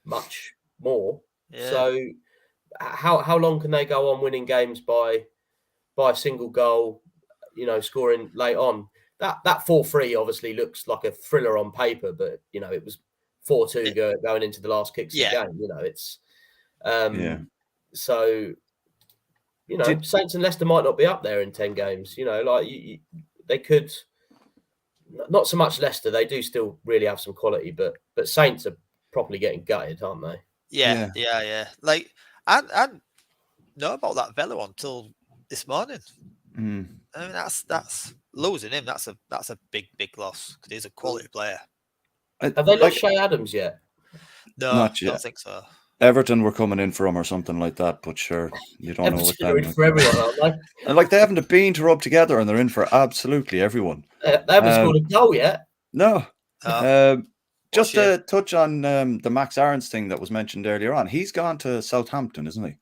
much more. Yeah. So, how long can they go on winning games by a single goal? You know, scoring late on. That 4-3 obviously looks like a thriller on paper, but you know it was 4-2 going into the last kicks of the game. You know, it's So, you know, Saints and Leicester might not be up there in 10 games. You know, like they could. Not so much Leicester. They do still really have some quality, but Saints are properly getting gutted, aren't they? Yeah. Like I know about that Velo until this morning. I mean, that's losing him. That's a big loss because he's a quality player. Have they lost Shea Adams yet? No, not yet. I don't think so. Everton were coming in for him or something like that, but sure, you don't know what they're in for everyone, aren't they? And like they haven't a bean to rub together, and they're in for absolutely everyone. They haven't scored a goal yet. No. Just to touch on the Max Aarons thing that was mentioned earlier on, he's gone to Southampton, isn't he?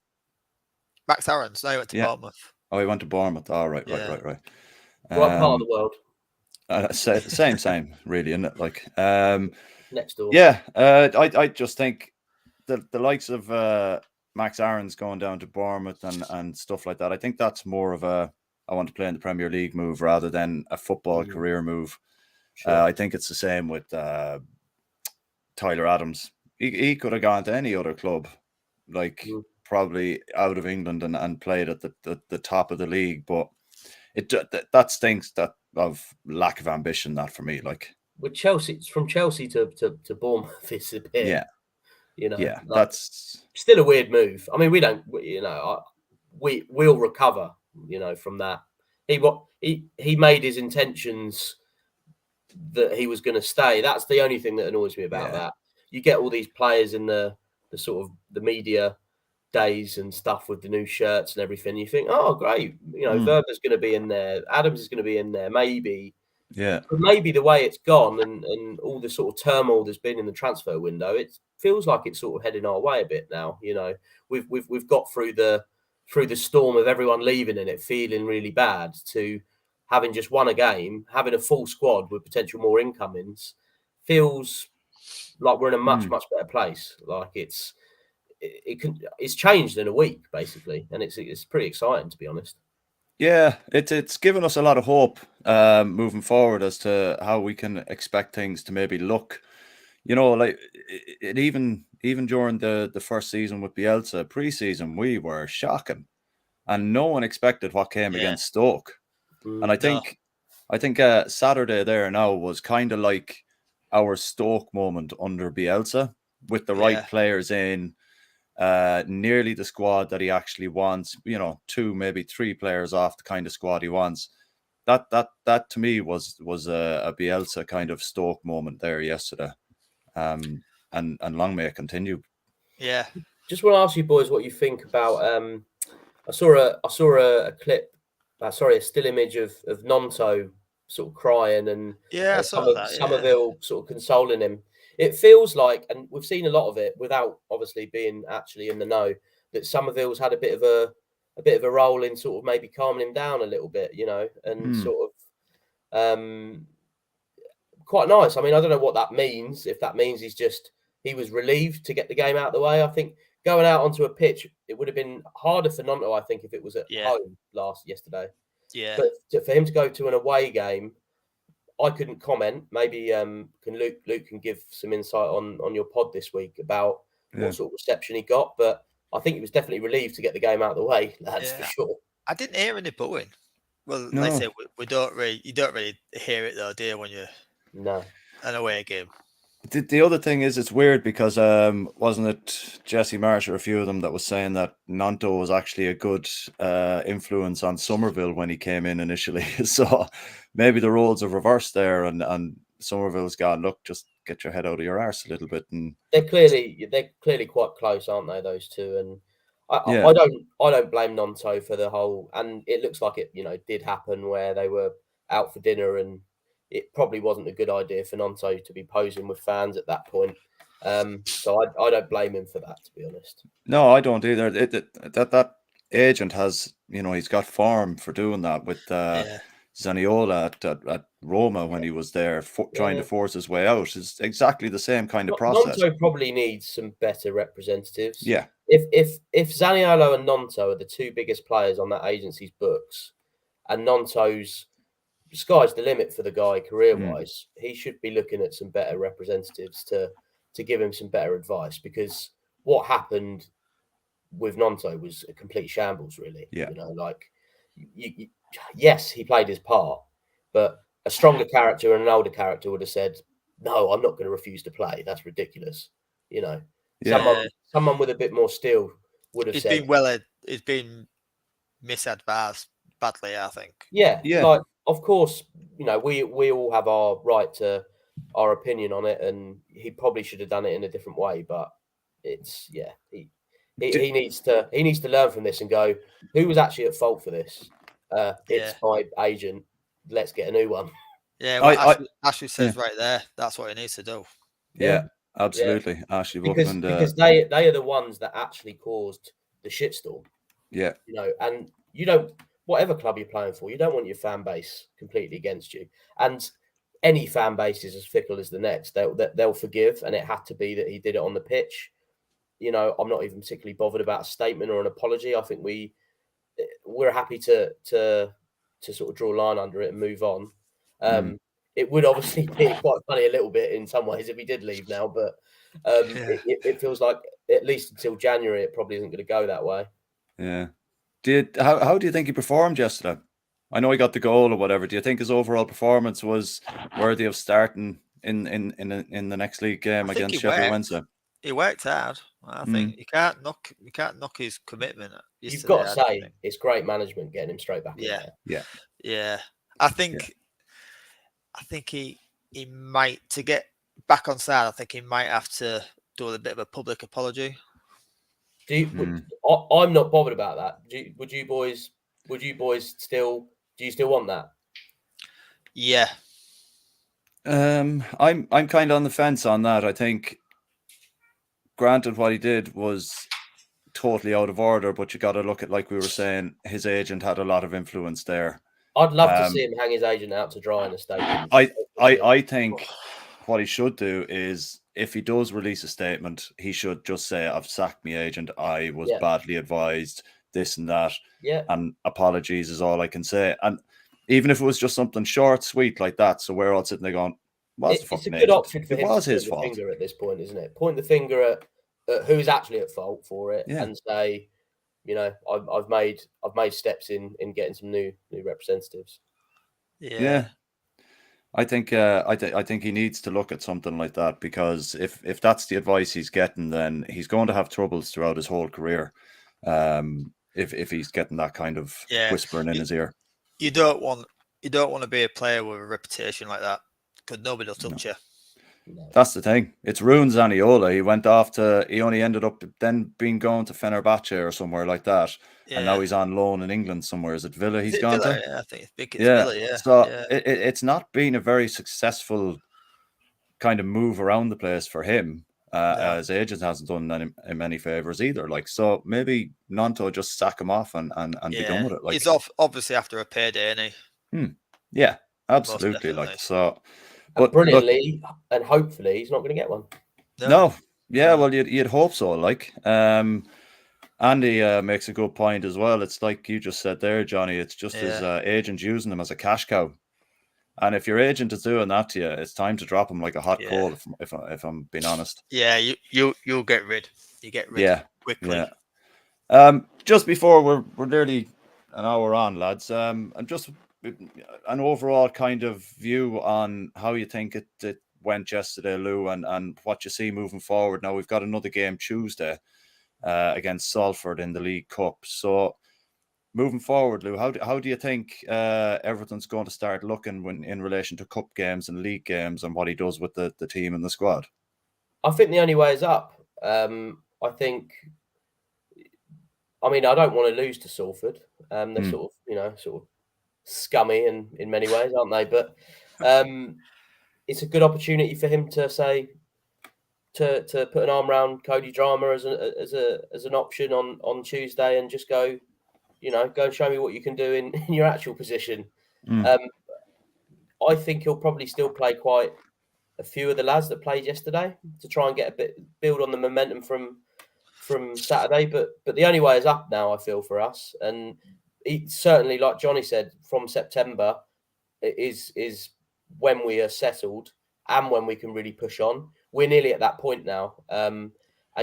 Max Aarons, no, he went to Bournemouth. Oh, he went to Bournemouth. Oh, right. What part of the world? Same, really, isn't it? Like next door. Yeah, I just think the likes of Max Aarons going down to Bournemouth and stuff like that, I think that's more of a I want to play in the Premier League move rather than a football career move. Sure. I think it's the same with Tyler Adams. He could have gone to any other club, like probably out of England and played at the top of the league, but that stinks that of lack of ambition. That for me, like with Chelsea, from Chelsea to Bournemouth, it's a bit, you know, like, that's still a weird move. I mean, we'll recover, you know, from that. He made his intentions that he was going to stay. That's the only thing that annoys me about that. You get all these players in the sort of the media days and stuff with the new shirts and everything. You think, oh, great, you know, Verba's going to be in there, Adams is going to be in there, maybe. Yeah. But maybe the way it's gone and all the sort of turmoil there's been in the transfer window, it feels like it's sort of heading our way a bit now. You know, we've got through the storm of everyone leaving and it feeling really bad to having just won a game, having a full squad with potential more incomings, feels like we're in a much better place. Like it's changed in a week basically, and it's pretty exciting, to be honest. Yeah, it's given us a lot of hope moving forward as to how we can expect things to maybe look. You know, like it even during the first season with Bielsa, pre-season, we were shocking, and no one expected what came against Stoke. And I think Saturday there now was kind of like our Stoke moment under Bielsa, with the right players in. Nearly the squad that he actually wants, you know, 2 maybe 3 players off the kind of squad he wants. That to me was a Bielsa kind of Stoke moment there yesterday, and long may it continue. Yeah, just want to ask you boys what you think about. I saw a clip, a still image of Nonto sort of crying and Somerville sort of consoling him. It feels like, and we've seen a lot of it without obviously being actually in the know, that Somerville's had a bit of a role in sort of maybe calming him down a little bit, and sort of quite nice. I mean, I don't know what that means. If that means he was relieved to get the game out of the way. I think going out onto a pitch, it would have been harder for Nonto, I think, if it was at home yesterday. Yeah. But for him to go to an away game, I couldn't comment. Maybe Luke can give some insight on your pod this week about what sort of reception he got. But I think he was definitely relieved to get the game out of the way. That's for sure. I didn't hear any booing. Well, No. like I say, you don't really hear it though, do you, when you're an away game? The other thing is, it's weird because wasn't it Jesse Marsh or a few of them that was saying that Nonto was actually a good influence on Somerville when he came in initially. So maybe the roles have reversed there, and Somerville's gone, look, just get your head out of your arse a little bit. And they're clearly quite close, aren't they? Those two, and I don't blame Nonto for the whole. And it looks like it, did happen where they were out for dinner and it probably wasn't a good idea for Nonto to be posing with fans at that point. So I don't blame him for that, to be honest. No, I don't either. That agent has, he's got form for doing that with Zaniolo at Roma when he was there, trying to force his way out. It's exactly the same kind of process. Nonto probably needs some better representatives. Yeah. If Zaniolo and Nonto are the two biggest players on that agency's books, and Nonto's sky's the limit for the guy career-wise, he should be looking at some better representatives to give him some better advice, because what happened with Nonto was a complete shambles, really. Yeah. Yes, he played his part, but a stronger character and an older character would have said, no, I'm not going to refuse to play. That's ridiculous. Someone with a bit more steel would have said. It's been misadvised badly, I think. Yeah. Like, of course, we all have our right to our opinion on it, and he probably should have done it in a different way. But it's he needs to learn from this and go, who was actually at fault for this? It's my agent. Let's get a new one. Yeah, well, Ashley says right there. That's what he needs to do. Yeah, absolutely. Yeah. Ashley because they are the ones that actually caused the shitstorm. Yeah, and you don't. Whatever club you're playing for, you don't want your fan base completely against you. And any fan base is as fickle as the next. They'll forgive, and it had to be that he did it on the pitch. I'm not even particularly bothered about a statement or an apology. I think we're happy to sort of draw a line under it and move on. It would obviously be quite funny a little bit in some ways if he did leave now, but it feels like at least until January it probably isn't going to go that way. Yeah. How do you think he performed yesterday? I know he got the goal or whatever. Do you think his overall performance was worthy of starting in the next league game against Sheffield Wednesday? He worked hard. I think you can't knock his commitment. You've got to say it's great management getting him straight back. Yeah. I think he might, to get back on side, I think he might have to do a bit of a public apology. I'm not bothered about that. Would you boys still? Do you still want that? Yeah. I'm kind of on the fence on that. I think, granted, what he did was totally out of order, but you got to look at, like we were saying, his agent had a lot of influence there. I'd love to see him hang his agent out to dry in a stadium. I think what he should do is, if he does release a statement, he should just say, I've sacked my agent. I was badly advised, this and that. Yeah. And apologies is all I can say. And even if it was just something short, sweet like that, so we're all sitting there going, it's a good option for him. It was his fault. fault. Finger at this point, isn't it? Point the finger at who's actually at fault for it, and say, I've made steps in getting some new representatives. Yeah. I think he needs to look at something like that, because if that's the advice he's getting, then he's going to have troubles throughout his whole career. If he's getting that kind of whispering in his ear. You don't want to be a player with a reputation like that, because nobody will touch you. No. That's the thing. It's ruined Zaniolo. He only ended up then going to Fenerbahce or somewhere like that. and now he's on loan in England somewhere. Is it Villa he's gone Villa? to? Yeah, I think it's Villa, yeah. So it's not been a very successful kind of move around the place for him. No. His agent hasn't done him any favors either. Like, so maybe Nanto just sack him off and be done with it. Like, he's off obviously after a payday, isn't he? Yeah, absolutely. Like, so, but brilliantly, and hopefully he's not going to get one. No. Yeah, well, you'd hope so. Like, Andy makes a good point as well. It's like you just said there, Johnny. It's just his agent using him as a cash cow. And if your agent is doing that to you, it's time to drop him like a hot coal. If I'm being honest. Yeah, you'll get rid. You get rid quickly. Yeah. Just before we're nearly an hour on, lads. And just an overall kind of view on how you think it went yesterday, Lou, and what you see moving forward. Now we've got another game Tuesday against Salford in the League Cup. So moving forward, Lou, how do you think everything's going to start looking in relation to cup games and league games and what he does with the team and the squad? I think the only way is up. I mean, I don't want to lose to Salford. They're sort of scummy in many ways, aren't they? But it's a good opportunity for him to to put an arm around Cody Drama as an option on Tuesday and just go, go and show me what you can do in your actual position. I think he'll probably still play quite a few of the lads that played yesterday to try and get build on the momentum from Saturday. But the only way is up now, I feel, for us. And certainly, like Johnny said, from September is when we are settled and when we can really push on. We're nearly at that point now. And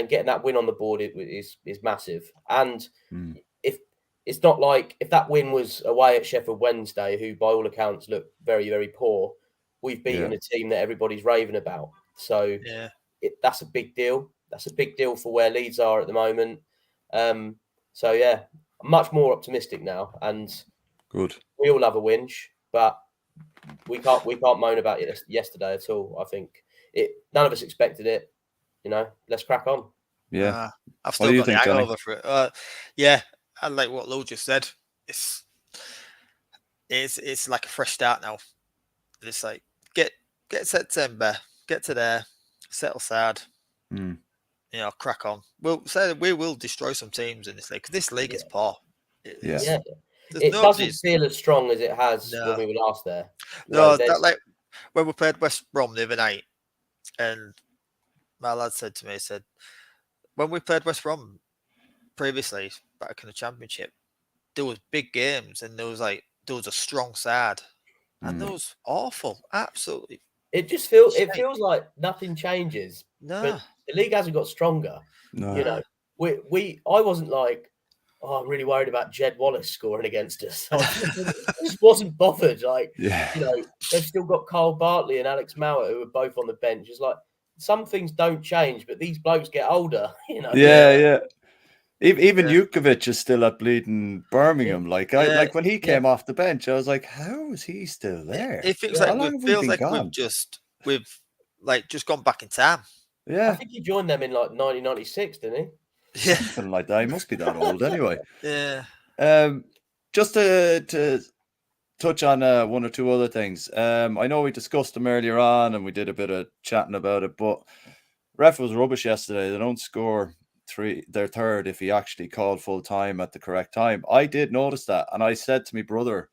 getting that win on the board is massive. And if it's not like if that win was away at Sheffield Wednesday, who by all accounts look very, very poor, we've beaten a team that everybody's raving about. So that's a big deal. That's a big deal for where Leeds are at the moment. So yeah, I'm much more optimistic now. And good. We all have a whinge, but we can't moan about it yesterday at all. I think none of us expected it. Let's crack on. Yeah. I've still got the hangover for it. Yeah, I like what Lou just said. It's like a fresh start now. It's like get September, get to there, settle sad. Crack on. We will destroy some teams in this league because this league is poor. It doesn't feel as strong as it has when we were last there. Like when we played West Brom the other night, and my lad said to me, when we played West Brom previously back in the Championship, there was big games and there was a strong side, and there was awful, absolutely. It just feels like nothing changes. No, but the league hasn't got stronger. No. I wasn't like, I'm really worried about Jed Wallace scoring against us. I just wasn't bothered. Like, they've still got Karl Bartley and Alex Mauer who are both on the bench. It's like some things don't change, but these blokes get older. Yeah. Even Jukovic is still at bleeding Birmingham. Like when he came off the bench, I was like, how is he still there? It feels we've just gone back in time. Yeah, I think he joined them in 1996, didn't he? Yeah, something like that. He must be that old anyway. Yeah. Just to touch on one or two other things. I know we discussed them earlier on, and we did a bit of chatting about it. But ref was rubbish yesterday. They don't score their third if he actually called full time at the correct time. I did notice that, and I said to my brother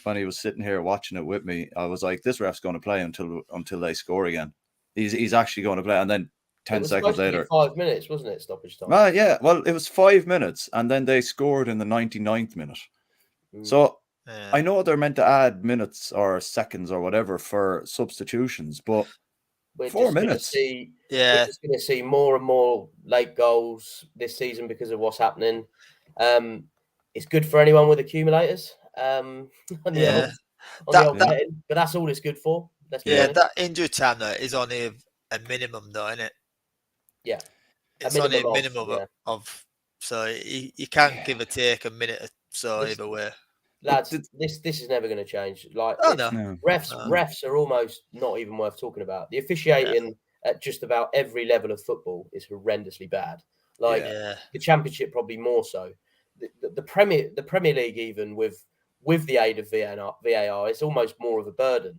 when he was sitting here watching it with me, I was like, "This ref's going to play until they score again. He's actually going to play." And then 10 seconds later, 5 minutes, wasn't it? Stoppage time. Yeah. Well, it was 5 minutes, and then they scored in the 99th minute. So I know they're meant to add minutes or seconds or whatever for substitutions, but we're 4 minutes. We're just going to see more and more late goals this season because of what's happening. It's good for anyone with accumulators. But that's all it's good for. That injury time though is only a minimum, though, isn't it? Yeah, it's only a minimum of. So you can give or take a minute or so either way. Lads, this is never going to change. Like, refs are almost not even worth talking about. The officiating at just about every level of football is horrendously bad. Like the Championship, probably more so. the Premier League, even with the aid of VAR, it's almost more of a burden,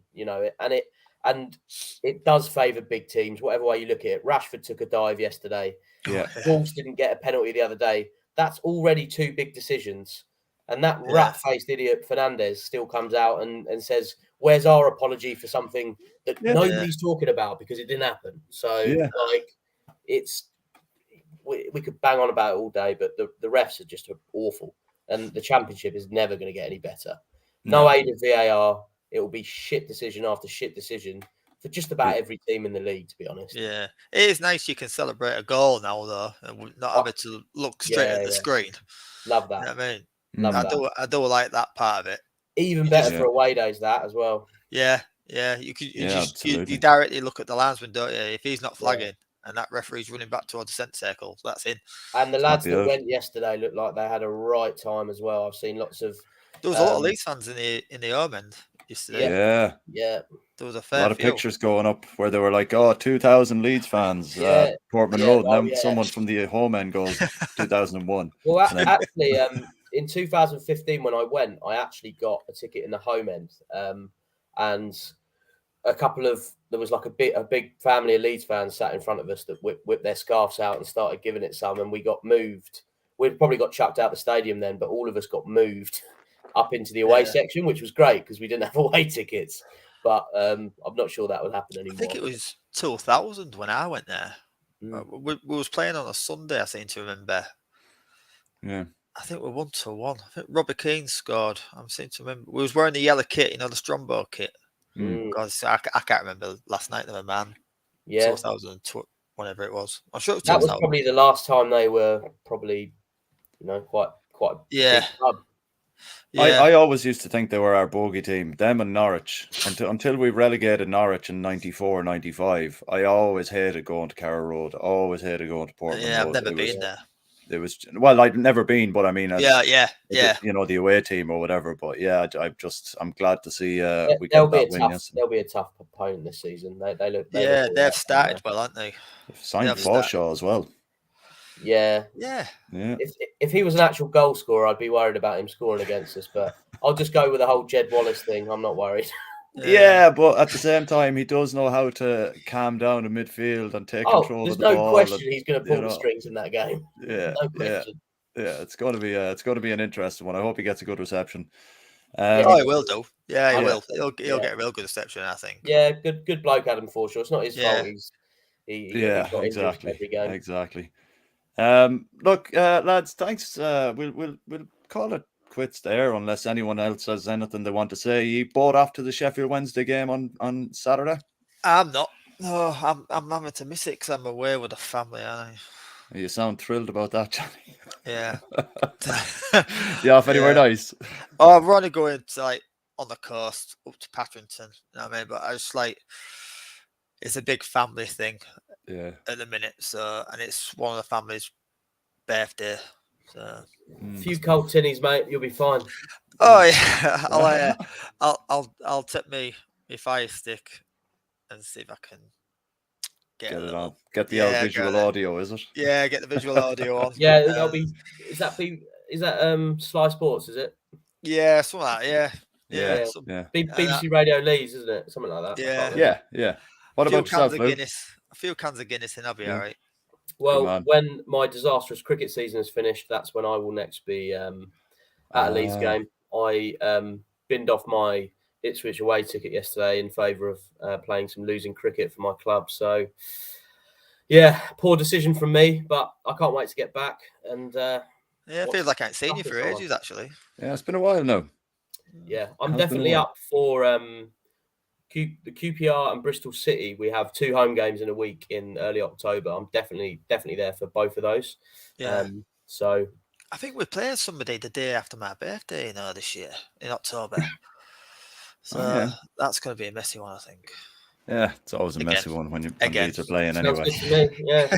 and it does favour big teams, whatever way you look at it. Rashford took a dive yesterday. Yeah. Wolves didn't get a penalty the other day. That's already 2 big decisions. And that rat-faced idiot Fernandes still comes out and says, where's our apology for something that nobody's talking about because it didn't happen? So, we could bang on about it all day, but the refs are just awful. And the Championship is never going to get any better. No aid of VAR. It will be shit decision after shit decision for just about every team in the league, to be honest. Yeah. It is nice you can celebrate a goal now, though, and not having to look straight at the screen. Love that. You know what I mean? Love that. I do like that part of it. Even better for away days, that as well. Yeah. You directly look at the linesman, don't you? If he's not flagging and that referee's running back towards the centre circle, that's in. And the lads that went yesterday looked like they had a right time as well. I've seen lots of. There was a lot of Leeds fans in the home end yesterday. Yeah. There was a lot of pictures going up where they were like, 2,000 Leeds fans, Portman Road. And then someone from the home end goes 2001. Well, actually, in 2015, when I went, I actually got a ticket in the home end. And there was like a big family of Leeds fans sat in front of us that whipped their scarves out and started giving it some. And we got moved. We'd probably got chucked out the stadium then, but all of us got moved up into the away section, which was great because we didn't have away tickets. But I'm not sure that would happen anymore. I think it was 2000 when I went there. We was playing on a Sunday, I seem to remember. Yeah. I think we 1-1. I think Robbie Keane scored. I seem to remember. We was wearing the yellow kit, the Strombo kit. Because I can't remember last night, never man. Yeah. 2000, whatever it was. I'm sure it was that was probably the last time they were probably, quite big club. Yeah. I always used to think they were our bogey team, them and Norwich. Until we relegated Norwich in 94, 95, I always hated going to Carrow Road. Always hated going to Portman Road. I've never been there. It was, well, I'd never been, but I mean, the away team or whatever. But I'm glad to see we they'll got that win. Yes, they'll be a tough opponent this season. They look. They've started well, aren't they? They've signed Forshaw as well. Yeah. If he was an actual goal scorer, I'd be worried about him scoring against us. But I'll just go with the whole Jed Wallace thing. I'm not worried. Yeah, but at the same time, he does know how to calm down in midfield and take control of the ball. There's no question he's going to pull the strings in that game. Yeah, no question. Yeah. It's going to be an interesting one. I hope he gets a good reception. He will do. Yeah, he will. He'll get a real good reception, I think. Yeah, good bloke, Adam Forshaw. It's not his fault. He's got exactly. Every game. Exactly. Look, lads, thanks. We'll call it quits there unless anyone else has anything they want to say. You both after the Sheffield Wednesday game on Saturday? I'm not. No, I'm having to miss it because I'm away with the family, aren't I? You sound thrilled about that, Johnny. Yeah. You off anywhere nice? Oh, we're only going to on the coast up to Patrington. You know what I mean? But I just it's a big family thing. Yeah. At the minute, and it's one of the family's birthday. So few cold tinnies, mate. You'll be fine. Oh yeah, I'll tip me fire stick and see if I can get it on. Get the visual audio, is it? Yeah, get the visual audio on. Yeah, that'll be. Is that Sly Sports? Is it? Yeah, something like that. Yeah. BBC Radio Leeds, isn't it? Something like that. Yeah. What about yourself, Luke? A few cans of Guinness and I'll be all right. Well, when my disastrous cricket season is finished, that's when I will next be at a Leeds game. I binned off my Ipswich away ticket yesterday in favour of playing some losing cricket for my club. So, yeah, poor decision from me, but I can't wait to get back. And it feels like I ain't seen you for ages, actually. Yeah, it's been a while now. Yeah, I'm definitely up for the QPR and Bristol City. We have 2 home games in a week in early October. I'm definitely there for both of those. Yeah. So I think we're playing somebody the day after my birthday, this year in October. So that's going to be a messy one, I think. Yeah, it's always a messy one when Leeds are playing anyway. Yeah.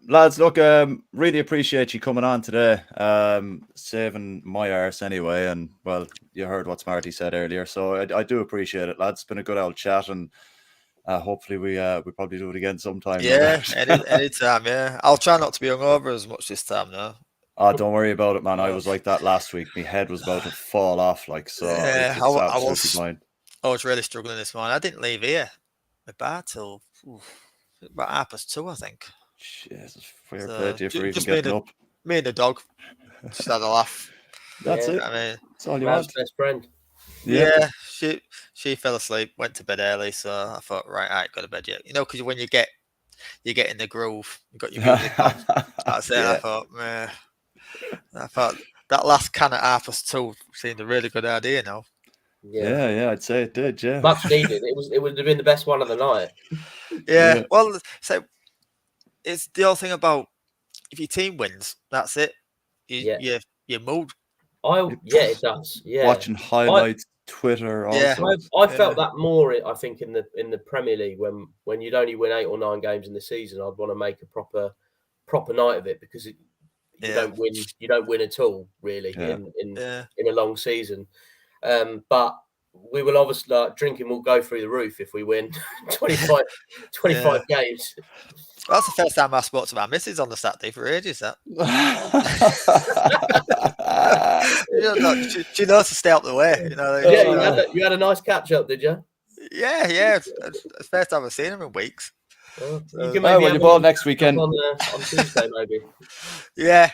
Lads, look, really appreciate you coming on today, saving my arse anyway. And well, you heard what Smarty said earlier, so I do appreciate it, lads. It's been a good old chat, and hopefully we probably do it again sometime. Yeah, anytime. Yeah, I'll try not to be hungover as much this time now. Oh, don't worry about it, man. I was like that last week. My head was about to fall off, like, so it's absolutely fine. I was really struggling this morning. I didn't leave here at bar till about 2:30, I think. Jesus, fair play to you for even getting up. Me and the dog just had a laugh. That's it. I mean, that's all you man's want. best friend. Yeah, she fell asleep, went to bed early, so I thought, right, I ain't got to bed yet. You know, because when you get in the groove, you got your music on. That's it. I thought that last can at 2:30 seemed a really good idea. Now. Yeah, I'd say it did. Yeah, much needed. It would have been the best one of the night. Yeah. Well, so it's the whole thing about if your team wins, that's it. Your mood. It does. Yeah, watching highlights, Twitter. Also, I felt that more. I think in the Premier League when you'd only win 8 or 9 games in the season, I'd want to make a proper night of it because you don't win. You don't win at all, really, in a long season. But we will obviously drinking will go through the roof if we win 25 games. Well, that's the first time I spoke to my missus on the Saturday for ages. That she knows to stay out the way. You know, you had a nice catch up, did you? Yeah. It's the first time I've seen him in weeks. You can maybe you ball next weekend on Tuesday, maybe. Yeah.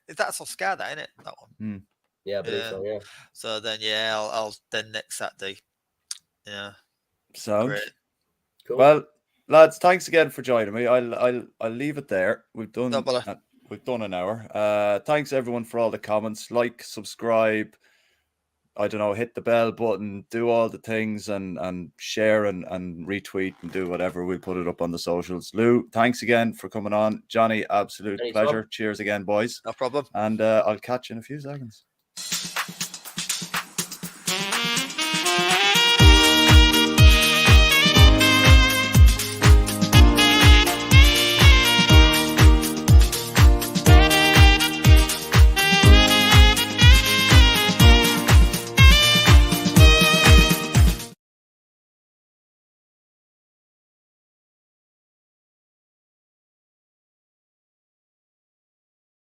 That's Oscar, that isn't it? That one. Yeah, I believe so. Yeah. So then, I'll then next Saturday. Yeah. So, cool. Well, lads, thanks again for joining me. I'll leave it there. We've done an hour. Thanks everyone for all the comments. Like, subscribe. I don't know, hit the bell button, do all the things, and share and retweet and do whatever. We'll put it up on the socials. Lou, thanks again for coming on. Johnny, absolute pleasure. Cheers again, boys. No problem. And I'll catch you in a few seconds.